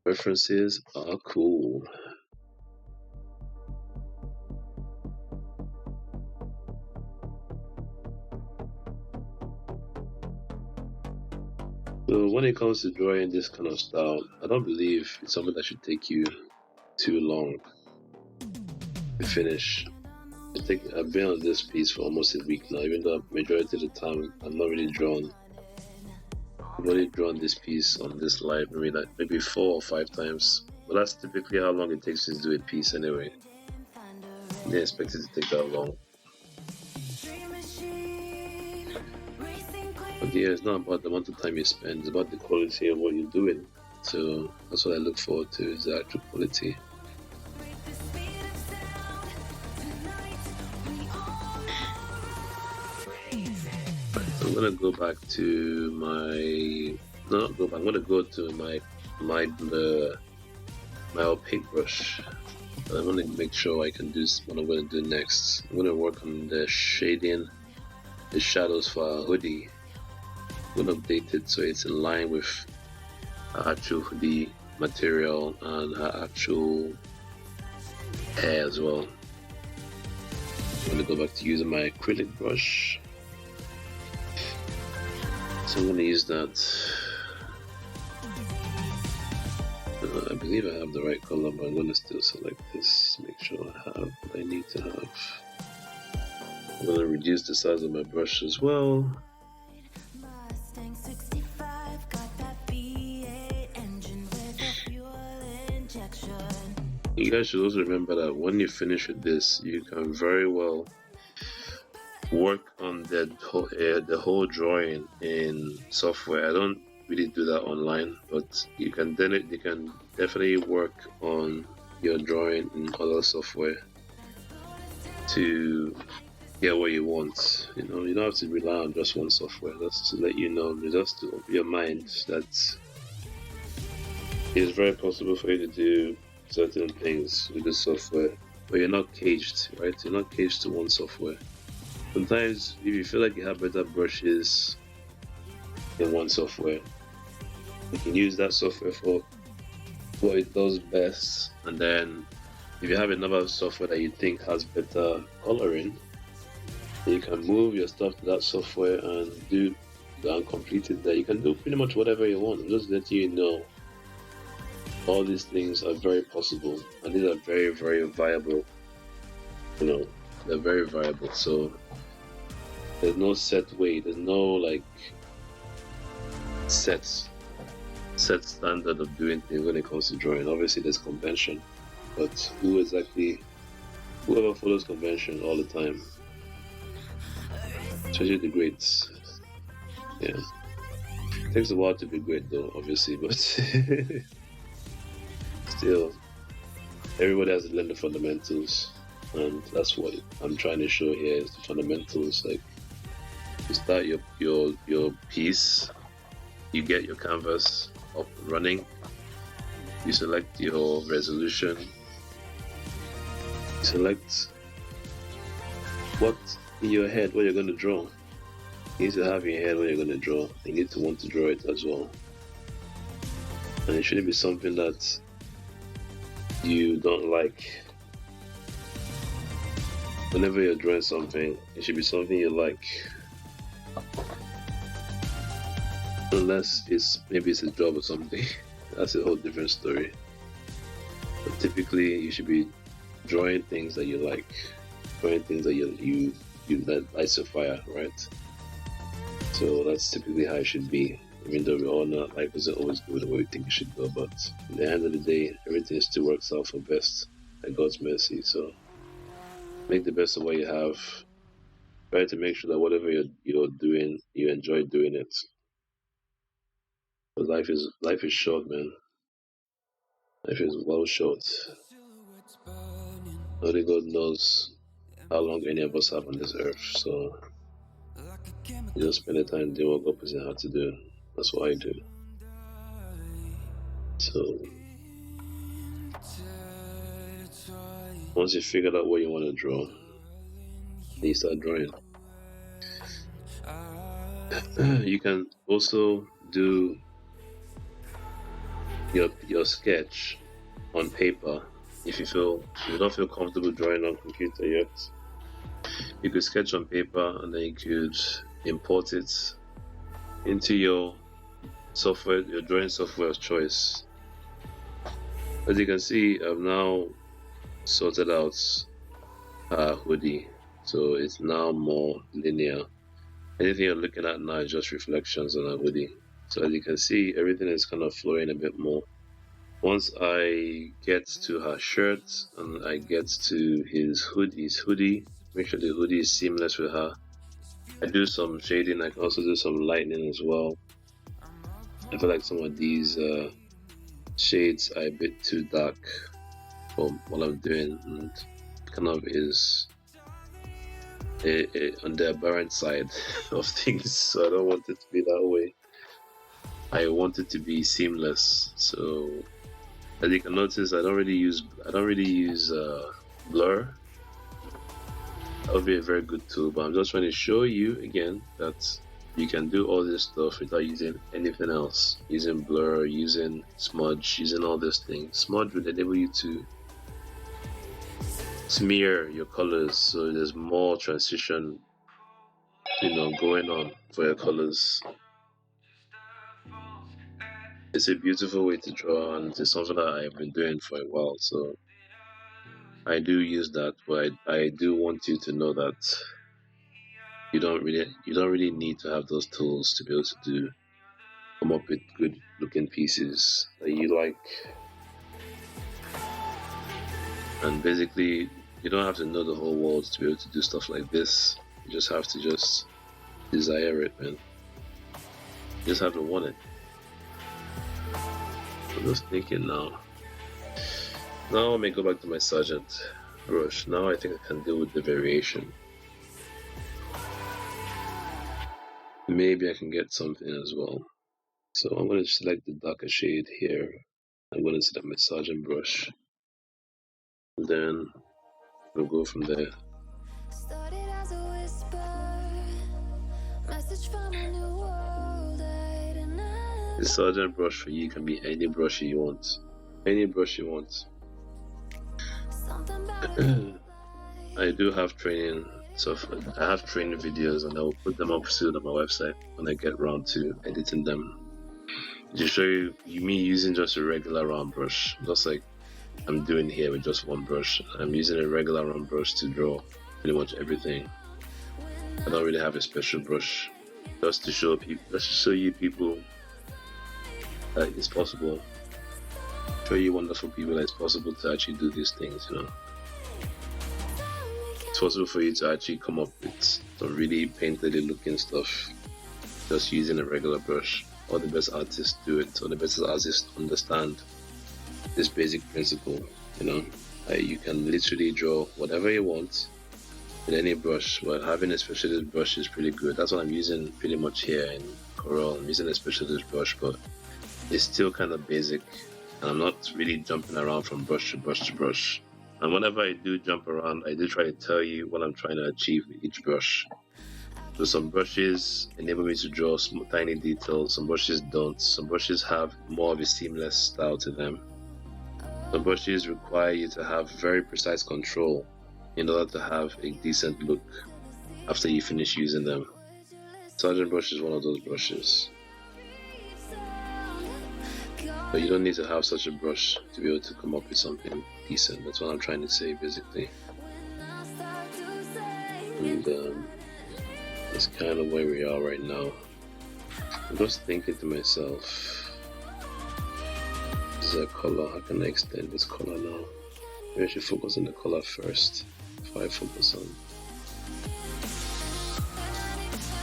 References are cool. So when it comes to drawing this kind of style, I don't believe it's something that should take you too long to finish. I've been on this piece for almost a week now, even though majority of the time I'm not really drawn. I've only drawn this piece on this live maybe 4 or 5 times. But that's typically how long it takes to do a piece anyway. I didn't expect it to take that long. But yeah, it's not about the amount of time you spend, it's about the quality of what you're doing. So that's what I look forward to, is the actual quality. I'm gonna go back to I'm gonna go to my opaque brush. I'm gonna make sure I can do what I'm gonna do next. I'm gonna work on the shading, the shadows for our hoodie. I'm gonna update it so it's in line with our actual hoodie material and her actual hair as well. I'm gonna go back to using my acrylic brush. So I'm going to use that. I believe I have the right color, but I'm going to still select this, make sure I have what I need to have. I'm going to reduce the size of my brush as well. You guys should also remember that when you finish with this, you can very well work on the whole drawing in software. I don't really do that online, but you can definitely work on your drawing in other software to get what you want. You know, you don't have to rely on just one software. That's to let you know, just to open your mind that it's very possible for you to do certain things with the software, but you're not caged, right? You're not caged to one software. Sometimes, if you feel like you have better brushes in one software, you can use that software for what it does best. And then, if you have another software that you think has better coloring, you can move your stuff to that software and complete it there. You can do pretty much whatever you want. I'm just letting you know all these things are very possible, and these are very, very viable. You know, they're very viable. So there's no set way. There's no like set standard of doing things when it comes to drawing. Obviously, there's convention, but whoever follows convention all the time, especially the greats, yeah. It takes a while to be great, though, obviously, but still, everybody has to learn the fundamentals, and that's what I'm trying to show here is the fundamentals. Like, you start your piece, you get your canvas up and running, you select your resolution, you select what in your head what you're going to draw. You need to have in your head what you're going to draw. You need to want to draw it as well, and it shouldn't be something that you don't like. Whenever you're drawing something, it should be something you like. Unless maybe it's a job or something. That's a whole different story. But typically, you should be drawing things that you like, drawing things that you that lights a fire, right? So that's typically how it should be. Even though we all know life doesn't always go the way we think it should go, but at the end of the day, everything still works out for best by God's mercy. So make the best of what you have. Try to make sure that whatever you're doing, you enjoy doing it. But life is short, man. Life is well short. Only God knows how long any of us have on this earth. So you just spend the time doing what God puts in your heart to do. That's what I do. So Once you figured out what you want to draw, then you start drawing. You can also do your sketch on paper if you don't feel comfortable drawing on computer yet. You could sketch on paper and then you could import it into your software, your drawing software of choice. As you can see, I've now sorted out a hoodie, so it's now more linear. Anything you're looking at now is just reflections on a hoodie. So as you can see, everything is kind of flowing a bit more. Once I get to her shirt and I get to his hoodie, make sure the hoodie is seamless with her. I do some shading, I can also do some lightning as well. I feel like some of these shades are a bit too dark for what I'm doing, and kind of is on the aberrant side of things, so I don't want it to be that way. I want it to be seamless. So as you can notice, I don't really use blur. That would be a very good tool, but I'm just trying to show you again that you can do all this stuff without using anything else. Using blur, using smudge, using all these things. Smudge would enable you to smear your colors so there's more transition, going on for your colors. It's a beautiful way to draw, and it's something that I've been doing for a while, so I do use that, but I do want you to know that you don't really need to have those tools to be able to come up with good looking pieces that you like. And basically, you don't have to know the whole world to be able to do stuff like this. You just have to just desire it, man. You just have to want it. I'm just thinking now. Now I may go back to my Sergeant brush. Now I think I can deal with the variation. Maybe I can get something as well. So I'm going to select the darker shade here. I'm going to select my Sergeant brush. And then we'll go from there. Started as a whisper, message from a new world. The Sergeant brush for you can be any brush you want. Any brush you want. I do have training software. I have training videos, and I will put them up soon on my website when I get around to editing them. To show you me using just a regular round brush, just like I'm doing here with just one brush. I'm using a regular round brush to draw pretty much everything. I don't really have a special brush, just to show you people that it's possible. Show you wonderful people that it's possible to actually do these things, It's possible for you to actually come up with some really painterly looking stuff just using a regular brush. All the best artists do it, or the best artists understand this basic principle, you can literally draw whatever you want with any brush, but having a specialist brush is pretty good. That's what I'm using pretty much here in Corel. I'm using a specialist brush, but it's still kind of basic, and I'm not really jumping around from brush to brush to brush. And whenever I do jump around, I do try to tell you what I'm trying to achieve with each brush. So some brushes enable me to draw tiny details, some brushes don't. Some brushes have more of a seamless style to them. Some brushes require you to have very precise control in order to have a decent look after you finish using them. Sergeant brush is one of those brushes. But you don't need to have such a brush to be able to come up with something decent. That's what I'm trying to say, basically. And it's kind of where we are right now. I'm just thinking to myself, this is a color, how can I extend this color now? Maybe I should focus on the color first, before I focus on.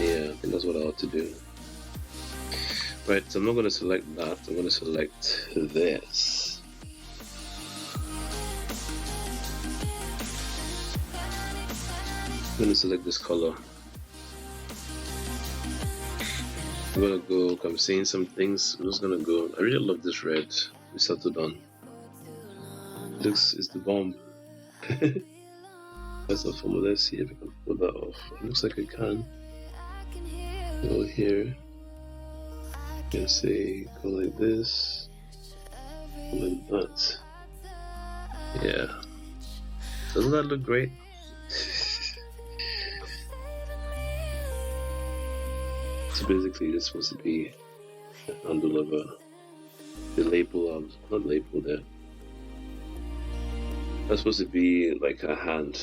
Yeah, I think that's what I ought to do. Right, so I'm not going to select that, I'm going to select this. I'm going to select this color. I'm going to go, I'm seeing some things, I'm just going to go. I really love this red we settled on. It's the bomb. That's the formula. Let's see if I can pull that off. It looks like I can. Go here. And say go like this. Go like that. Yeah. Doesn't that look great? So basically it's supposed to be a handle of the label of, not label there. That's supposed to be like a hand,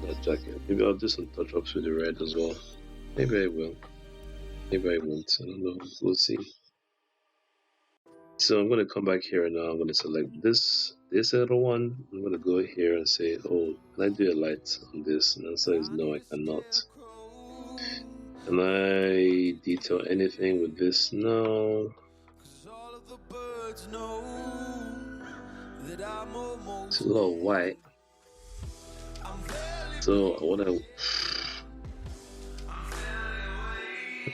that jacket. Maybe I'll do some touch ups with the red as well. Maybe I will. Maybe I won't. I don't know. We'll see. So I'm gonna come back here now. I'm gonna select this little one. I'm gonna go here and say, oh, can I do a light on this? And the answer is no, I cannot. Can I detail anything with this? No. It's a little white. So I wanna.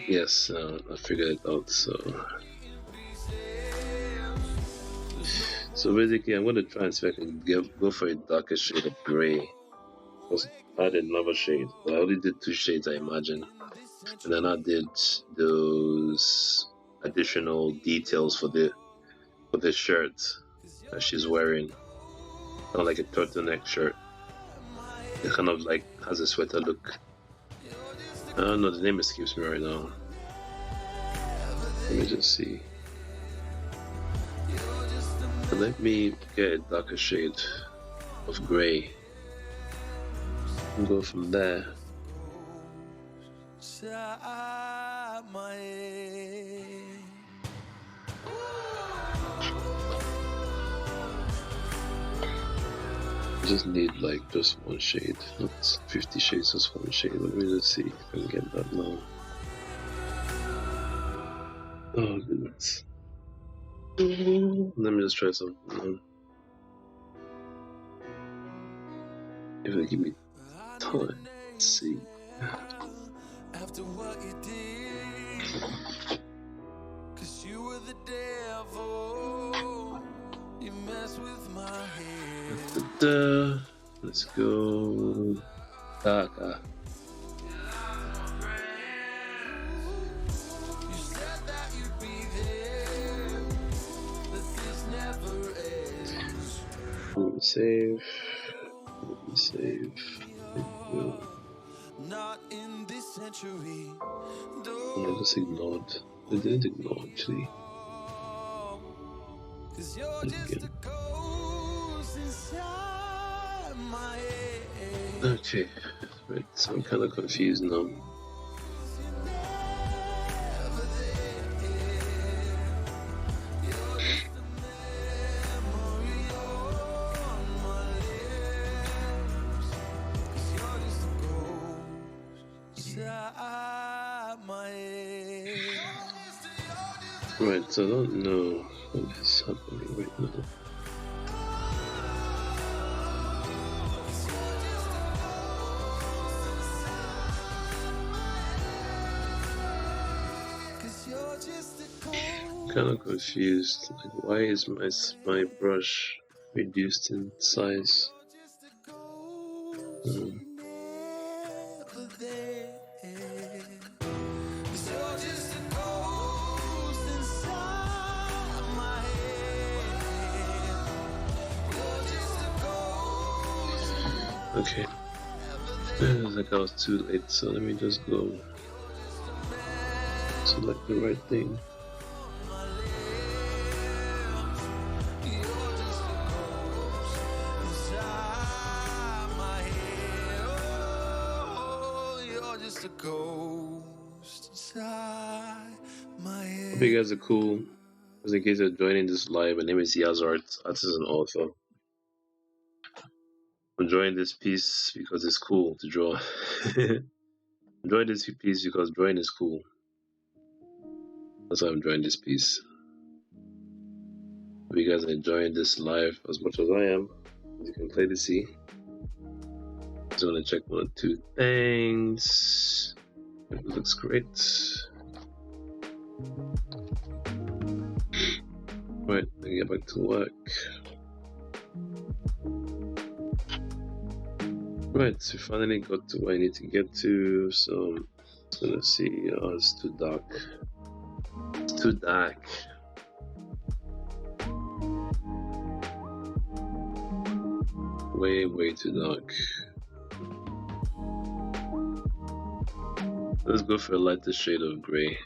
Yes, I figured it out. So basically, I'm going to try and see if I can go for a darker shade of gray. I added another shade. Well, I only did 2 shades, I imagine. And then I did those additional details for the shirt that she's wearing. Kind of like a turtleneck shirt. It kind of like has a sweater look. I don't know, the name escapes me right now. Let me just see. Let me get a darker shade of gray and go from there. I just need like just 1 shade, not 50 shades, just 1 shade. Let me just see if I can get that now. Oh goodness. Let me just try something. If they give me time, let's see. After what you did, 'cause you were the devil, you mess with my head. Let's go. Kaka. Save. Save. Not in this century. I just ignored. I didn't ignore actually. Okay. Right, so I'm kind of confused now. Right, so I don't know what is happening right now. I'm kind of confused. Like, why is my brush reduced in size? Okay, like I was too late, so let me just go select the right thing. Hope you guys are cool. Just in case you're joining this live, my name is Yazart, artist and author. I'm drawing this piece because it's cool to draw. I'm drawing this piece because drawing is cool. That's why I'm drawing this piece. Hope you guys are enjoying this live as much as I am. As you can clearly see. Just want to check 1 or 2 things. It looks great. Right, let me get back to work. Right, we finally got to where I need to get to, so let's see. Oh, it's too dark. It's too dark. Way too dark. Let's go for a lighter shade of gray.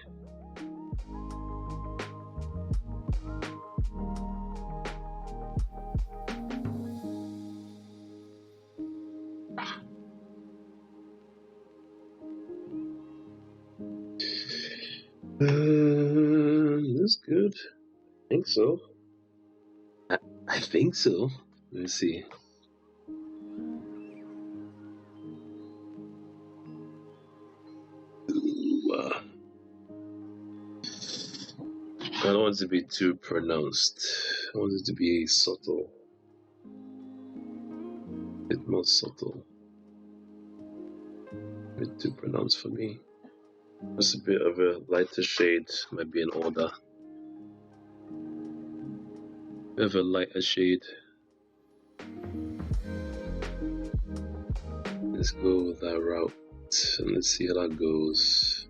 That's good. I think so. I think so. Let's see. Ooh, I don't want it to be too pronounced. I want it to be subtle. A bit more subtle. A bit too pronounced for me. Just a bit of a lighter shade might be in order. Bit of a lighter shade. Let's go with that route and let's see how that goes.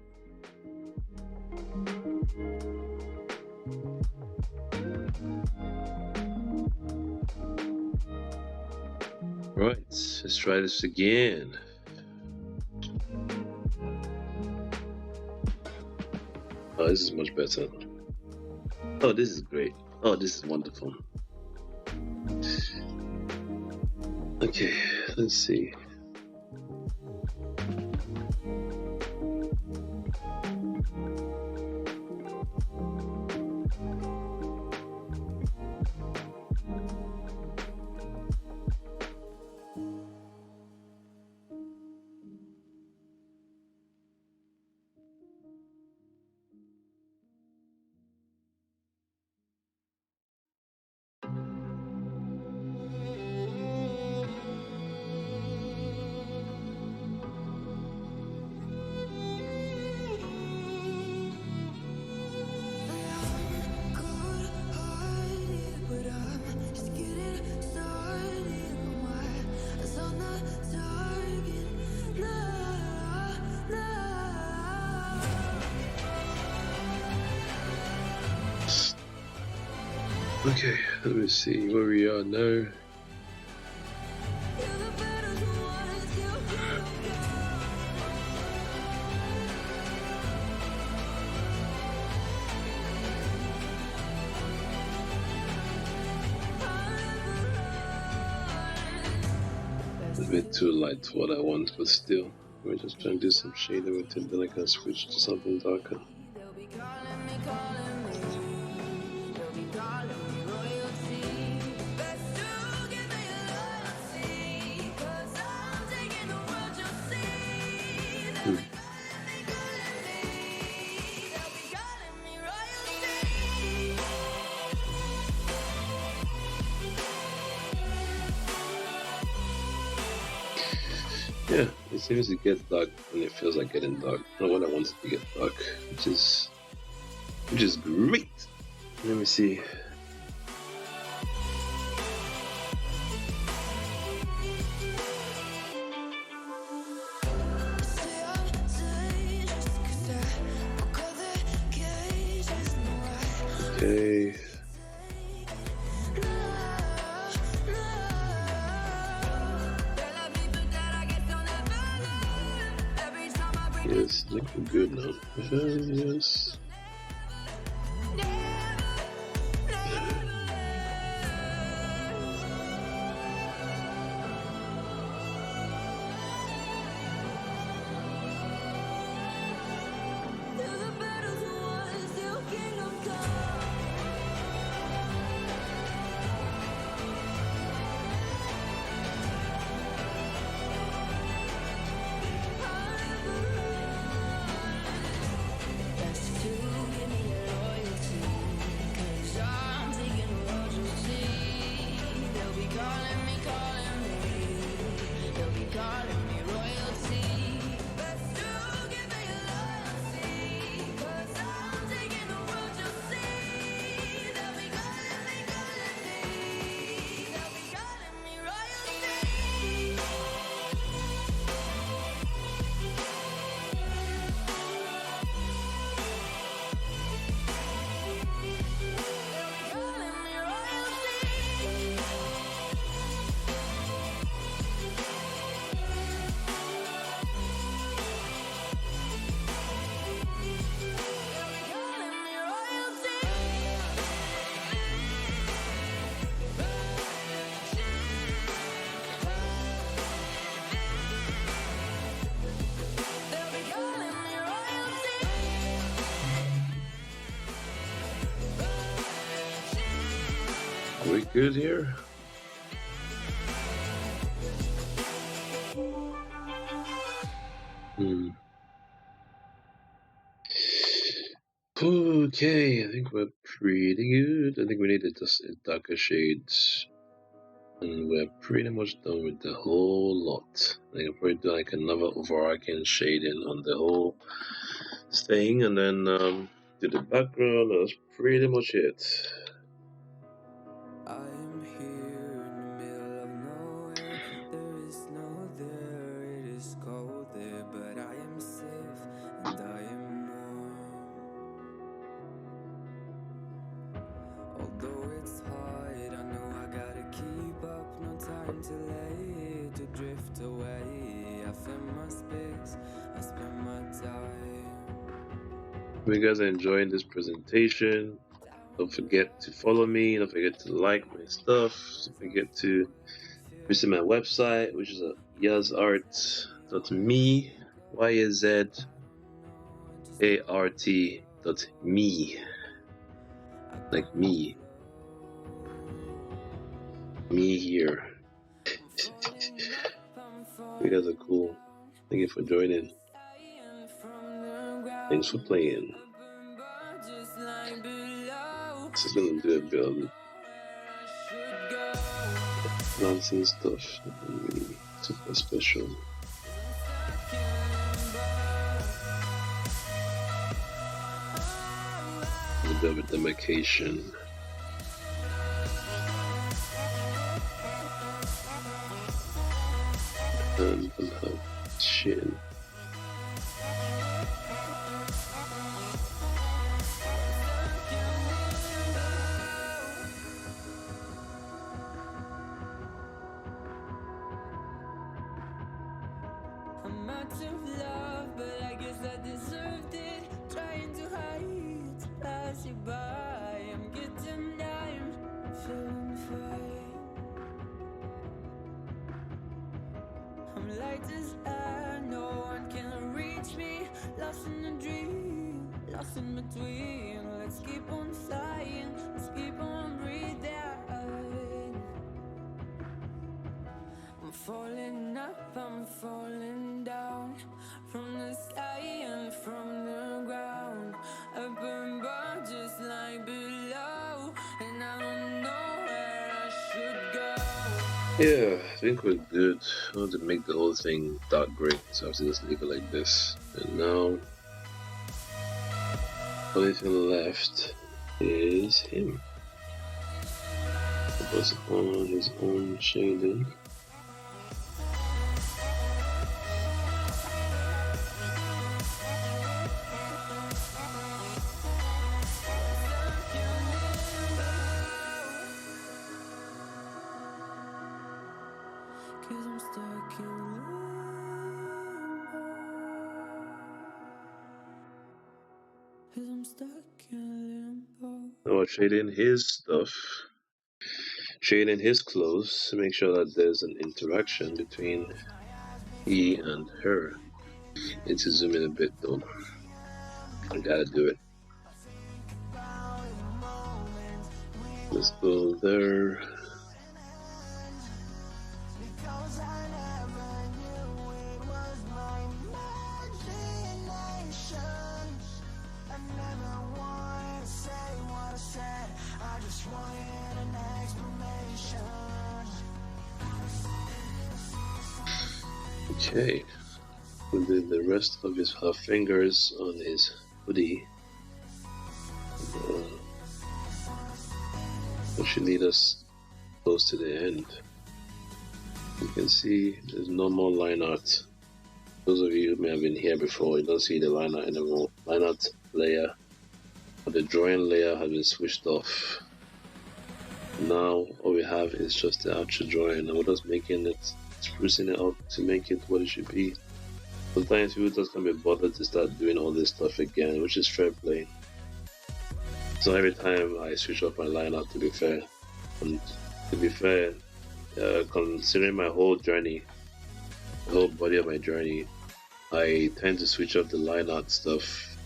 Right, let's try this again. Oh, this is much better. Oh, this is great. Oh, this is wonderful. Okay, let's see. Okay, let me see where we are now. A bit too light for what I want, but still, we're just trying to do some shading with it, then I can switch to something darker. Yeah, it seems to get dark when it feels like getting dark. Not when I want it to get dark, which is great. Let me see. Okay. Yes, looking good now. Yes. Are we good here? Okay, I think we're pretty good. I think we need just darker shades. And we're pretty much done with the whole lot. I think I'll probably do like another overarching shading on the whole thing, and then do the background. That's pretty much it. I am here in the middle of nowhere. There is no there, it is cold there, but I am safe and I am warm. Although it's hard, I know I gotta keep up. No time to let to drift away. I find my space, I spend my time. If you guys are enjoying this presentation, don't forget to follow me. Don't forget to like my stuff. Don't forget to visit my website, which is yazart.me, yazart.me, like me here. You guys are cool. Thank you for joining. Thanks for playing. This is gonna do a bit of nonsense stuff, nothing really super special. A bit of a demarcation. And her chin. I'm out of love, but I guess I deserved it. Trying to hide, to pass you by. I'm getting down, feeling fine. I'm light as air, no one can reach me. Lost in a dream, lost in between. Let's keep on flying, let's keep on breathing. I'm falling up, I'm falling down, from the sky and from the ground. Up above, just like below, and I don't know where I should go. Yeah, I think we're good. I want to make the whole thing dark gray, so I have to just leave it like this. And now, the only thing left is him. It was on his own shading. Now shading his stuff, shading his clothes to make sure that there's an interaction between he and her. Need to zoom in a bit though. I gotta do it. Let's go there. Okay, we'll do the rest of her fingers on his hoodie. That should lead us close to the end. You can see there's no more line art. Those of you who may have been here before, you don't see the line art anymore. Line art layer, or the drawing layer has been switched off. Now all we have is just the actual drawing, and we're just making it, sprucing it up to make it what it should be. Sometimes people just can't be bothered to start doing all this stuff again, which is fair play. So every time I switch up my line art, to be fair, and to be fair, considering my whole journey, the whole body of my journey, I tend to switch up the line art stuff.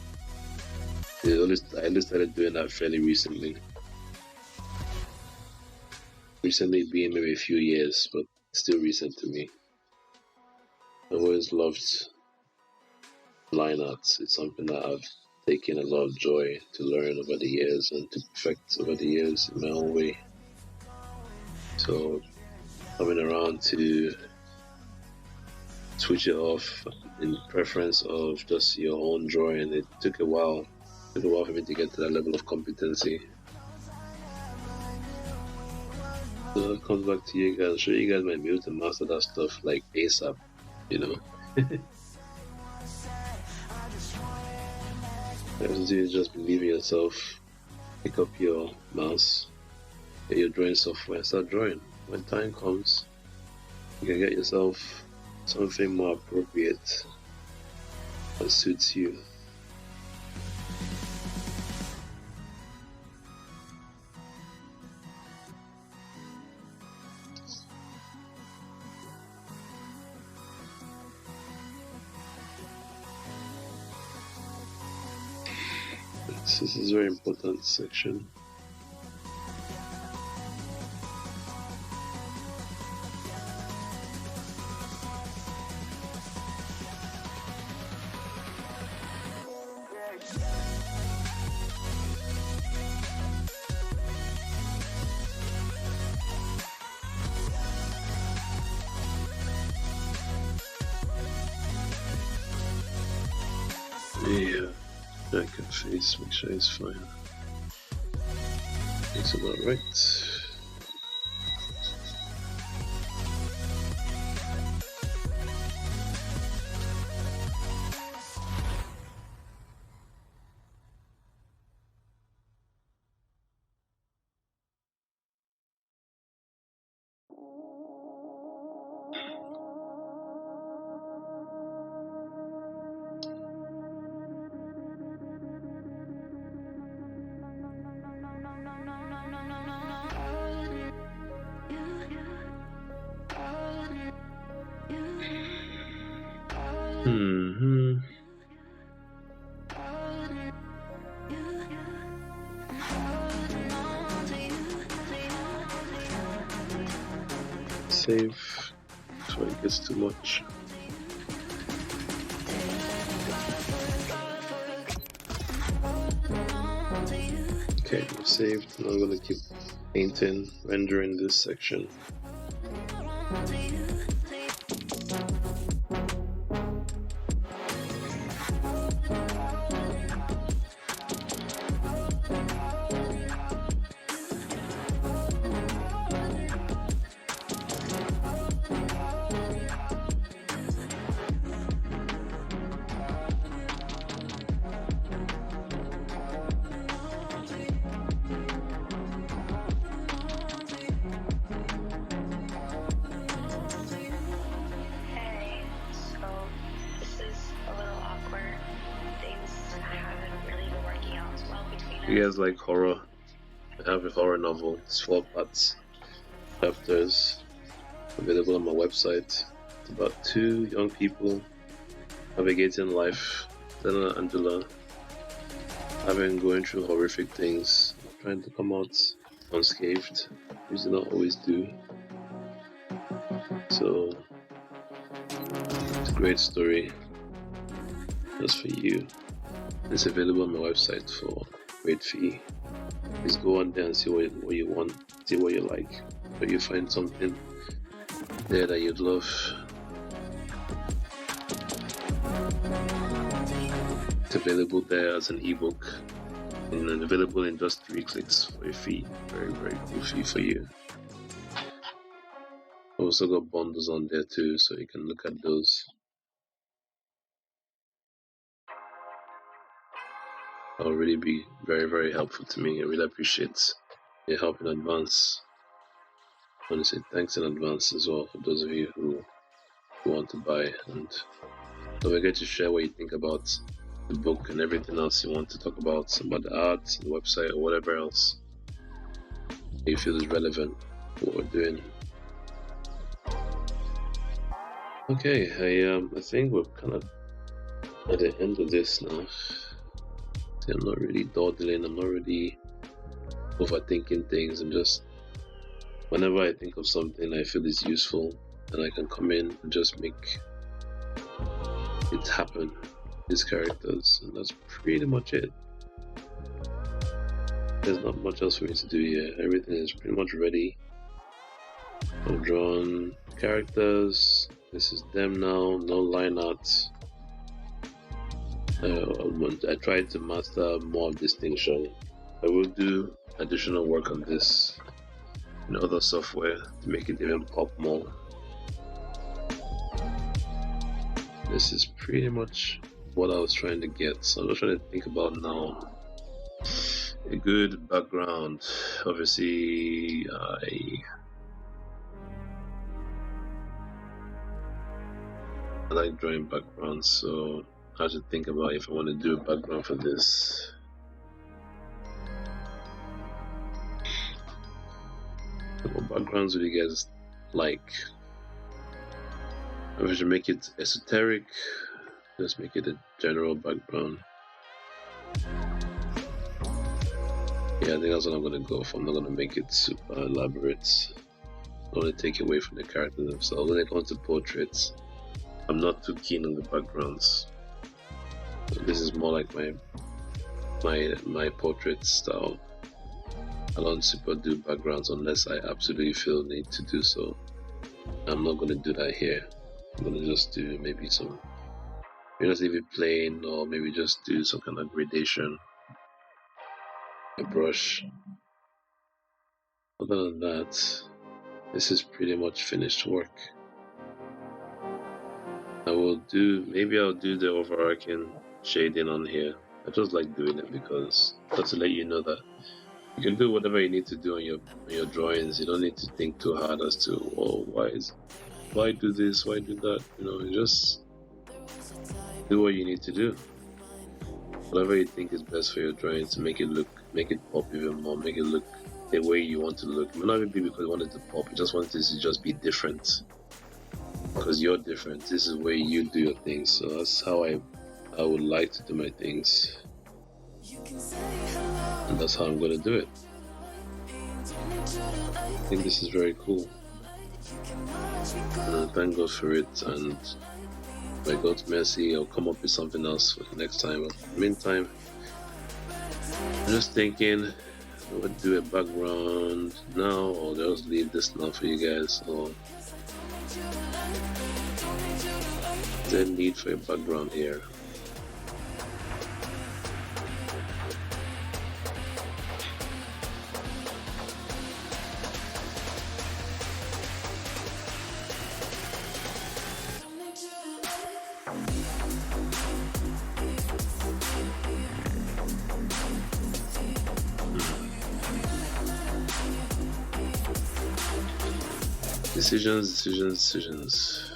I only started doing that fairly recently. recently being maybe a few years, but still recent to me. I always loved line arts. It's something that I've taken a lot of joy to learn over the years and to perfect over the years in my own way. So coming around to switch it off in preference of just your own drawing, it took a while. It took a while for me to get to that level of competency. So it comes back to you guys. I'm sure you guys might be able to master that stuff like ASAP, you know. You just believe in yourself, pick up your mouse, get your drawing software, and start drawing. When time comes, you can get yourself something more appropriate that suits you. This is a very important section. Yeah, check your face, make sure it's fine. It's about right. Save before it gets too much. Okay, saved. Now I'm gonna keep painting, rendering this section. You guys like horror? I have a horror novel. It's 4 parts, chapters, available on my website. It's about 2 young people navigating life, Stella and Angela, going through horrific things, trying to come out unscathed, which they not always do. So it's a great story just for you. It's available on my website for great fee. Please go on there and see what you want, see what you like. If you find something there that you'd love, it's available there as an ebook and available in just 3 clicks for a fee. Very, very cool fee for you. I've also got bundles on there too, so you can look at those. That'll really be very, very helpful to me. I really appreciate your help in advance. I want to say thanks in advance as well for those of you who want to buy, and don't forget to share what you think about the book and everything else you want to talk about the art, the website, or whatever else you feel is relevant to what we're doing. Okay, I think we're kind of at the end of this now. I'm not really dawdling, I'm not really overthinking things, I'm just whenever I think of something I feel is useful, then I can come in and just make it happen. These characters, and that's pretty much it. There's not much else for me to do here. Everything is pretty much ready. I've drawn characters. This is them now. No line art. I tried to master more distinction. I will do additional work on this in other software to make it even pop more. This is pretty much what I was trying to get. So I'm just trying to think about now a good background. Obviously, I like drawing backgrounds, so I have to think about if I want to do a background for this. What backgrounds would you guys like? If I should make it esoteric, just make it a general background. Yeah, I think that's what I'm gonna go for. I'm not gonna make it super elaborate. I want to take away from the characters themselves. When it comes to portraits, I'm not too keen on the backgrounds. So this is more like my portrait style. I don't super do backgrounds unless I absolutely feel need to do so. I'm not gonna do that here. I'm gonna just do maybe some, just leave it plain, or maybe just do some kind of gradation. A brush. Other than that, this is pretty much finished work. Maybe I'll do the overarching shading on here. I just like doing it because just to let you know that you can do whatever you need to do on your drawings. You don't need to think too hard as to, oh, why do this, why do that. You just do what you need to do. Whatever you think is best for your drawings to make it pop even more, make it look the way you want to look. It may not even be because you want it to pop, you just want it to just be different. Because you're different. This is the way you do your things. So that's how I would like to do my things. And that's how I'm gonna do it. I think this is very cool. And thank God for it, and by God's mercy I'll come up with something else for the next time. But in the meantime, I'm just thinking I would do a background now, or just leave this now for you guys, or is there a need for a background here? Decisions.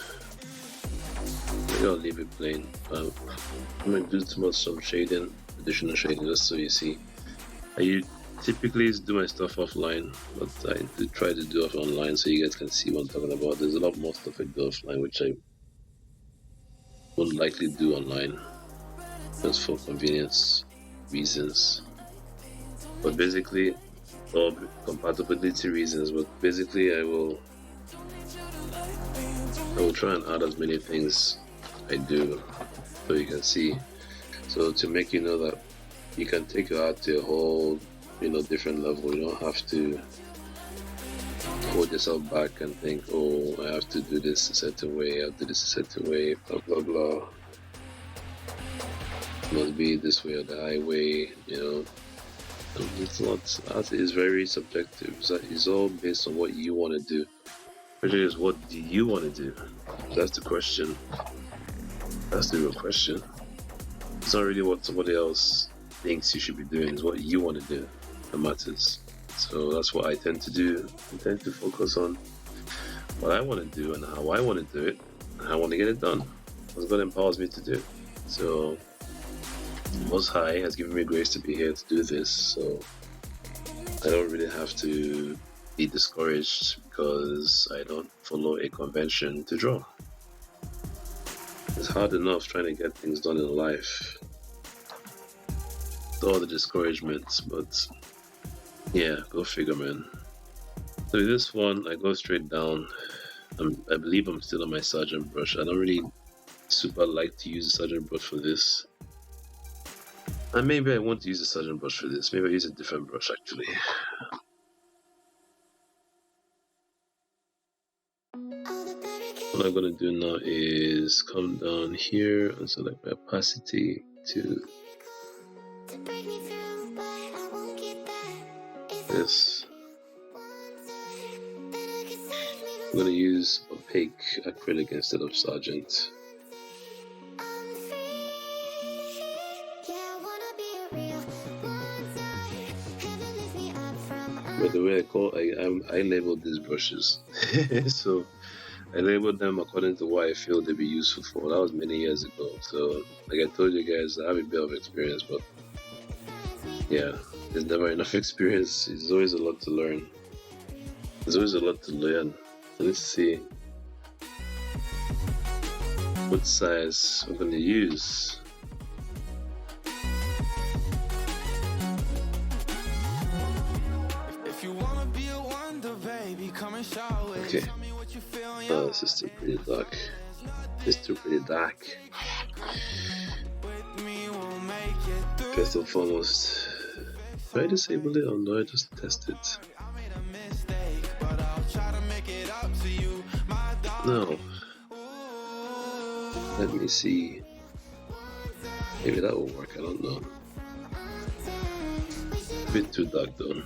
Maybe I'll leave it plain. I'm gonna do some shading, additional shading, just so you see. I typically do my stuff offline, but I do try to do it online so you guys can see what I'm talking about. There's a lot more stuff I do offline which I won't likely do online, just for convenience reasons. But basically, or compatibility reasons. But basically, I will try and add as many things I do so you can see. So to make you know that you can take your art to a whole different level. You don't have to hold yourself back and think, oh, I have to do this a certain way, I have to do this a certain way, blah blah blah. It must be this way or the highway, It's not. Art is very subjective. It's all based on what you want to do. Question is, what do you want to do? That's the question. That's the real question. It's not really what somebody else thinks you should be doing. It's what you want to do that matters. So that's what I tend to do. I tend to focus on what I want to do and how I want to do it and how I want to get it done. That's what empowers me to do. So Most High has given me grace to be here to do this. So I don't really have to be discouraged because I don't follow a convention to draw. It's hard enough trying to get things done in life. With all the discouragements, but yeah, go figure, man. So with this one, I go straight down. I believe I'm still on my sergeant brush. I don't really super like to use the sergeant brush for this. And maybe I want to use the sergeant brush for this. Maybe I use a different brush actually. What I'm gonna do now is come down here and select my opacity to this. I'm gonna use opaque acrylic instead of sergeant. By the way, I labeled these brushes, so I labeled them according to what I feel they'd be useful for. That was many years ago. So, like I told you guys, I have a bit of experience, but yeah, there's never enough experience. There's always a lot to learn. There's always a lot to learn. Let's see what size I'm going to use. Okay. Oh, this is still pretty dark. It's still pretty dark. First and foremost, do I disable it or do I just test it? No. Let me see. Maybe that will work, I don't know. A bit too dark though.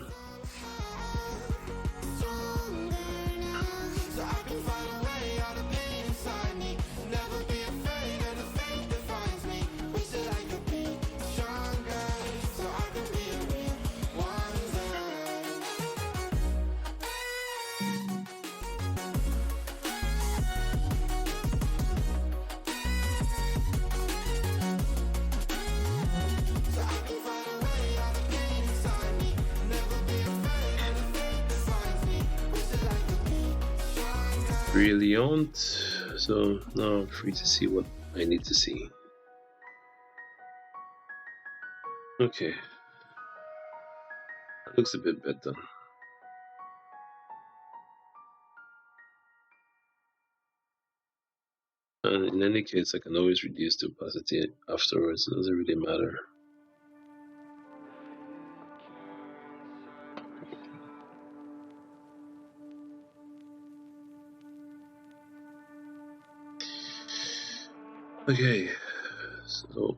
Brilliant. So now I'm free to see what I need to see. Okay. That looks a bit better. And in any case, I can always reduce the opacity afterwards. It doesn't really matter. Okay, so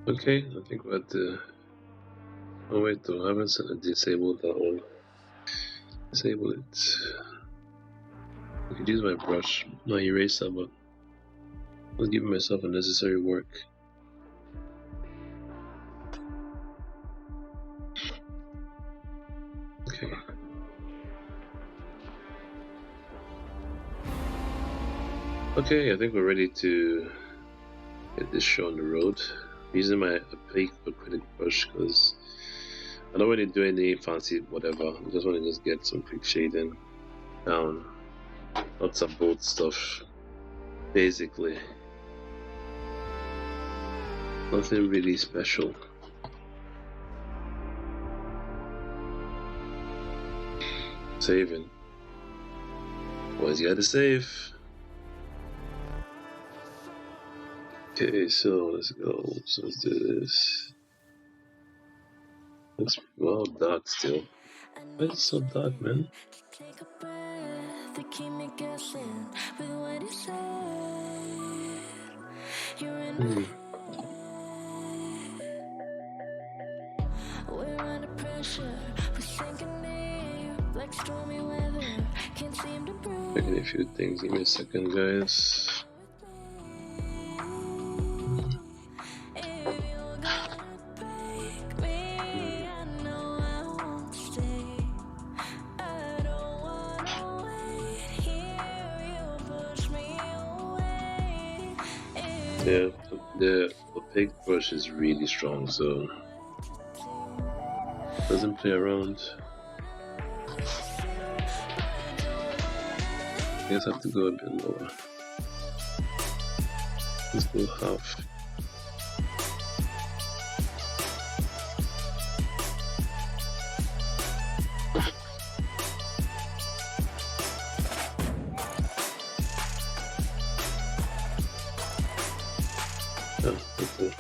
okay, I think we're at the. Oh wait, though, I haven't disabled that one. Disable it. I could use my brush, my eraser, but I was giving myself unnecessary work. Okay. Okay, I think we're ready to get this show on the road. I'm using my opaque acrylic brush because I don't really do any fancy whatever. I just want to just get some quick shading down. Lots of bold stuff. Basically. Nothing really special. Saving. Always gotta save. Okay, so let's go. So let's do this. Looks well dark still. Why is it so dark, man? Take a breath to keep me guessing with what you said. You're in my head. We're under pressure, we're sinking deep like stormy weather. Can't seem to breathe. Checking a few things. Give me a second, guys. I don't wanna wait here, you push me Yeah, the opaque brush is really strong, so doesn't play around. I guess I have to go a bit lower. Let's go half. Okay.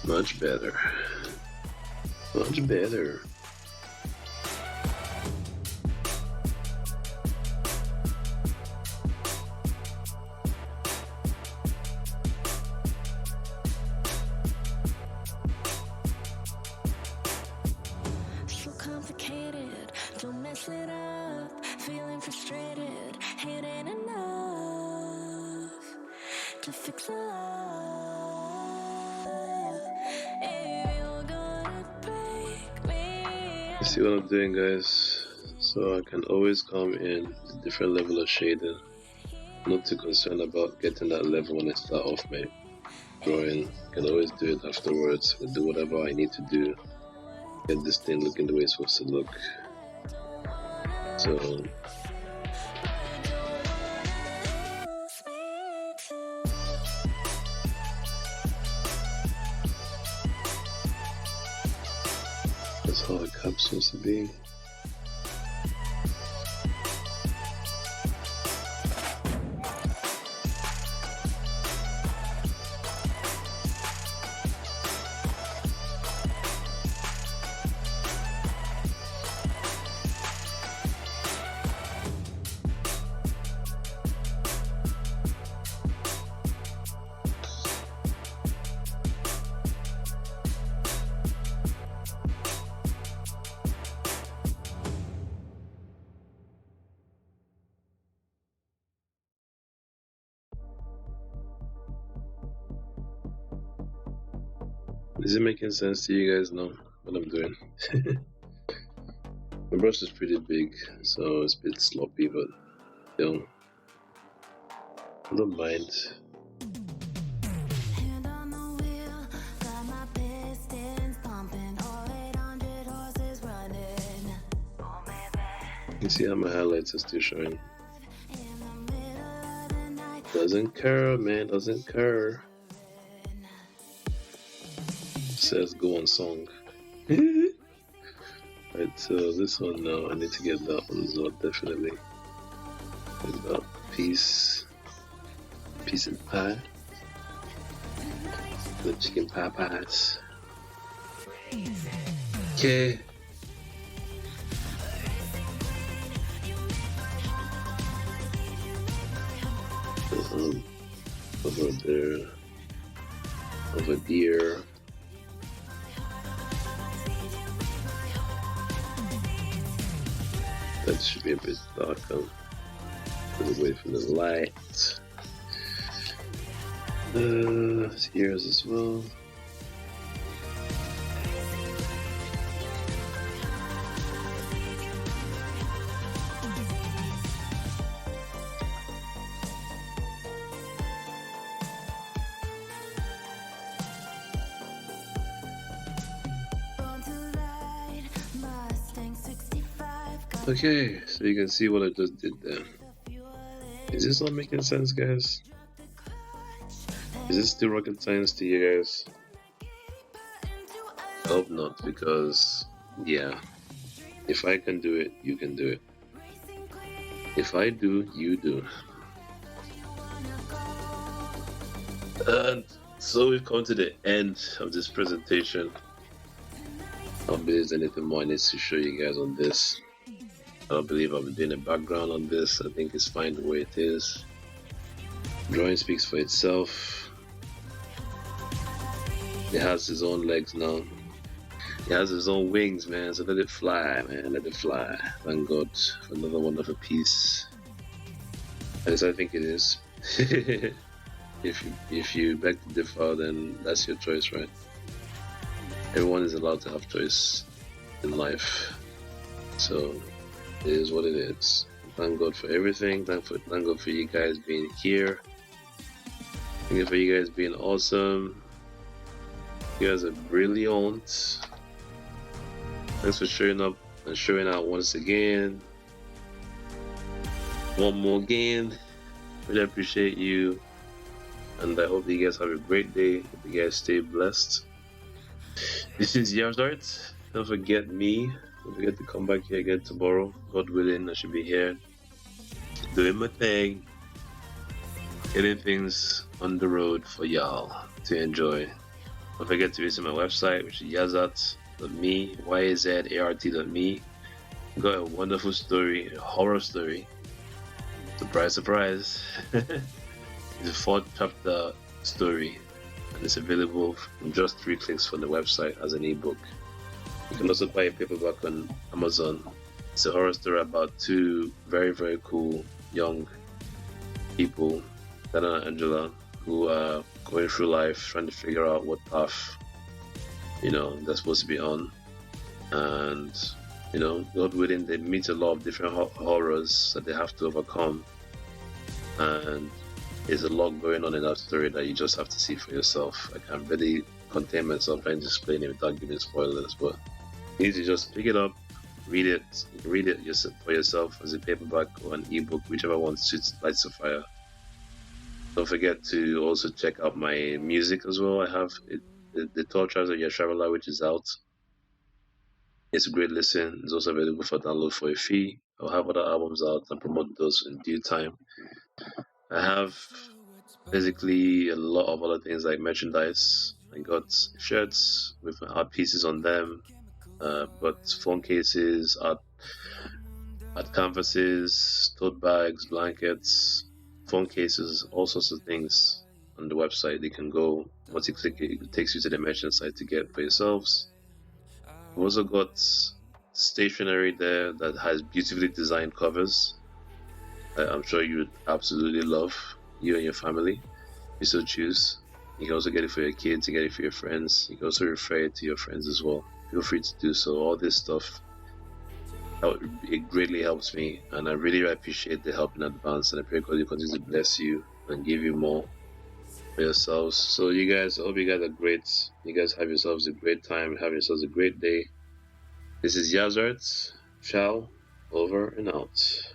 Much better. Much better. So complicated, don't mess it up. Feeling frustrated, it ain't enough to fix a love. If you're gonna break me, You see what I'm doing, guys? So I can always come in with a different level of shading. Not too concerned about getting that level when I start off my drawing. I can always do it afterwards. I can do whatever I need to do. Get this thing looking the way it's supposed to look. So that's how the cap's supposed to be. Is it making sense to you guys now what I'm doing? My brush is pretty big, so it's a bit sloppy, but still, I don't mind. hand on the wheel, got my pistons pumping, all 800 horses running. Oh, baby. You see how my highlights are still showing. In the middle of the night, Doesn't care, man, doesn't care. Says go on song. Right, so this one now, I need to get that one as well, definitely. Get that piece and pie. The chicken pie pies. Okay. Over there. Over there. That should be a bit darker. Get away from the light. His ears as well. born to ride, Mustang 65, Okay, so you can see what I just did there. fuel Is this not making sense, guys? Is this still rocket science to you guys? I hope not, because yeah, if I can do it, you can do it. If I do, you do. And so we've come to the end of this presentation. I don't believe there's anything more I need to show you guys on this. I don't believe I'll be doing a background on this. I think it's fine the way it is. Drawing speaks for itself. It has its own legs now. It has its own wings, man. So let it fly, man. Let it fly. Thank God for another wonderful piece. As I think it is. If you beg to differ, then that's your choice, right? Everyone is allowed to have choice in life. So it is what it is. Thank God for everything. Thank God for you guys being here. Thank you for you guys being awesome. You guys are brilliant. Thanks for showing up and showing out once again. One more again. Really appreciate you. And I hope you guys have a great day. Hope you guys stay blessed. This is Yazart. Don't forget me. Don't forget to come back here again tomorrow. God willing, I should be here doing my thing. Getting things on the road for y'all to enjoy. Don't forget to visit my website, which is yazat.me, yazart.me. Got a wonderful story, a horror story. Surprise, surprise. It's a 4th chapter story, and it's available in just 3 clicks from the website as an ebook. You can also buy a paperback on Amazon. It's a horror story about 2 very, very cool young people, Dana and Angela, who are going through life trying to figure out what path, they're supposed to be on. And, God willing, they meet a lot of different horrors that they have to overcome. And there's a lot going on in that story that you just have to see for yourself. I can't really contain myself trying to explain it without giving spoilers, but you need to just pick it up, read it for yourself as a paperback or an ebook, whichever one lights the fire. Don't forget to also check out my music as well. I have the 12 Tribes of Your Traveler, which is out. It's a great listen. It's also available for download for a fee. I'll have other albums out and promote those in due time. I have basically a lot of other things like merchandise. I got shirts with my art pieces on them. Got phone cases, art canvases, tote bags, blankets, phone cases, all sorts of things on the website. You can go, once you click it, it takes you to the merchant site to get for yourselves. We've also got stationery there that has beautifully designed covers. I'm sure you would absolutely love, you and your family, if you so choose. You can also get it for your kids, you get it for your friends. You can also refer it to your friends as well. Feel free to do so. All this stuff, it greatly helps me, and I really appreciate the help in advance. And I pray God will continue to bless you and give you more for yourselves. So you guys, I hope you guys are great. You guys have yourselves a great time, have yourselves a great day. This is Yazart. Ciao, over and out.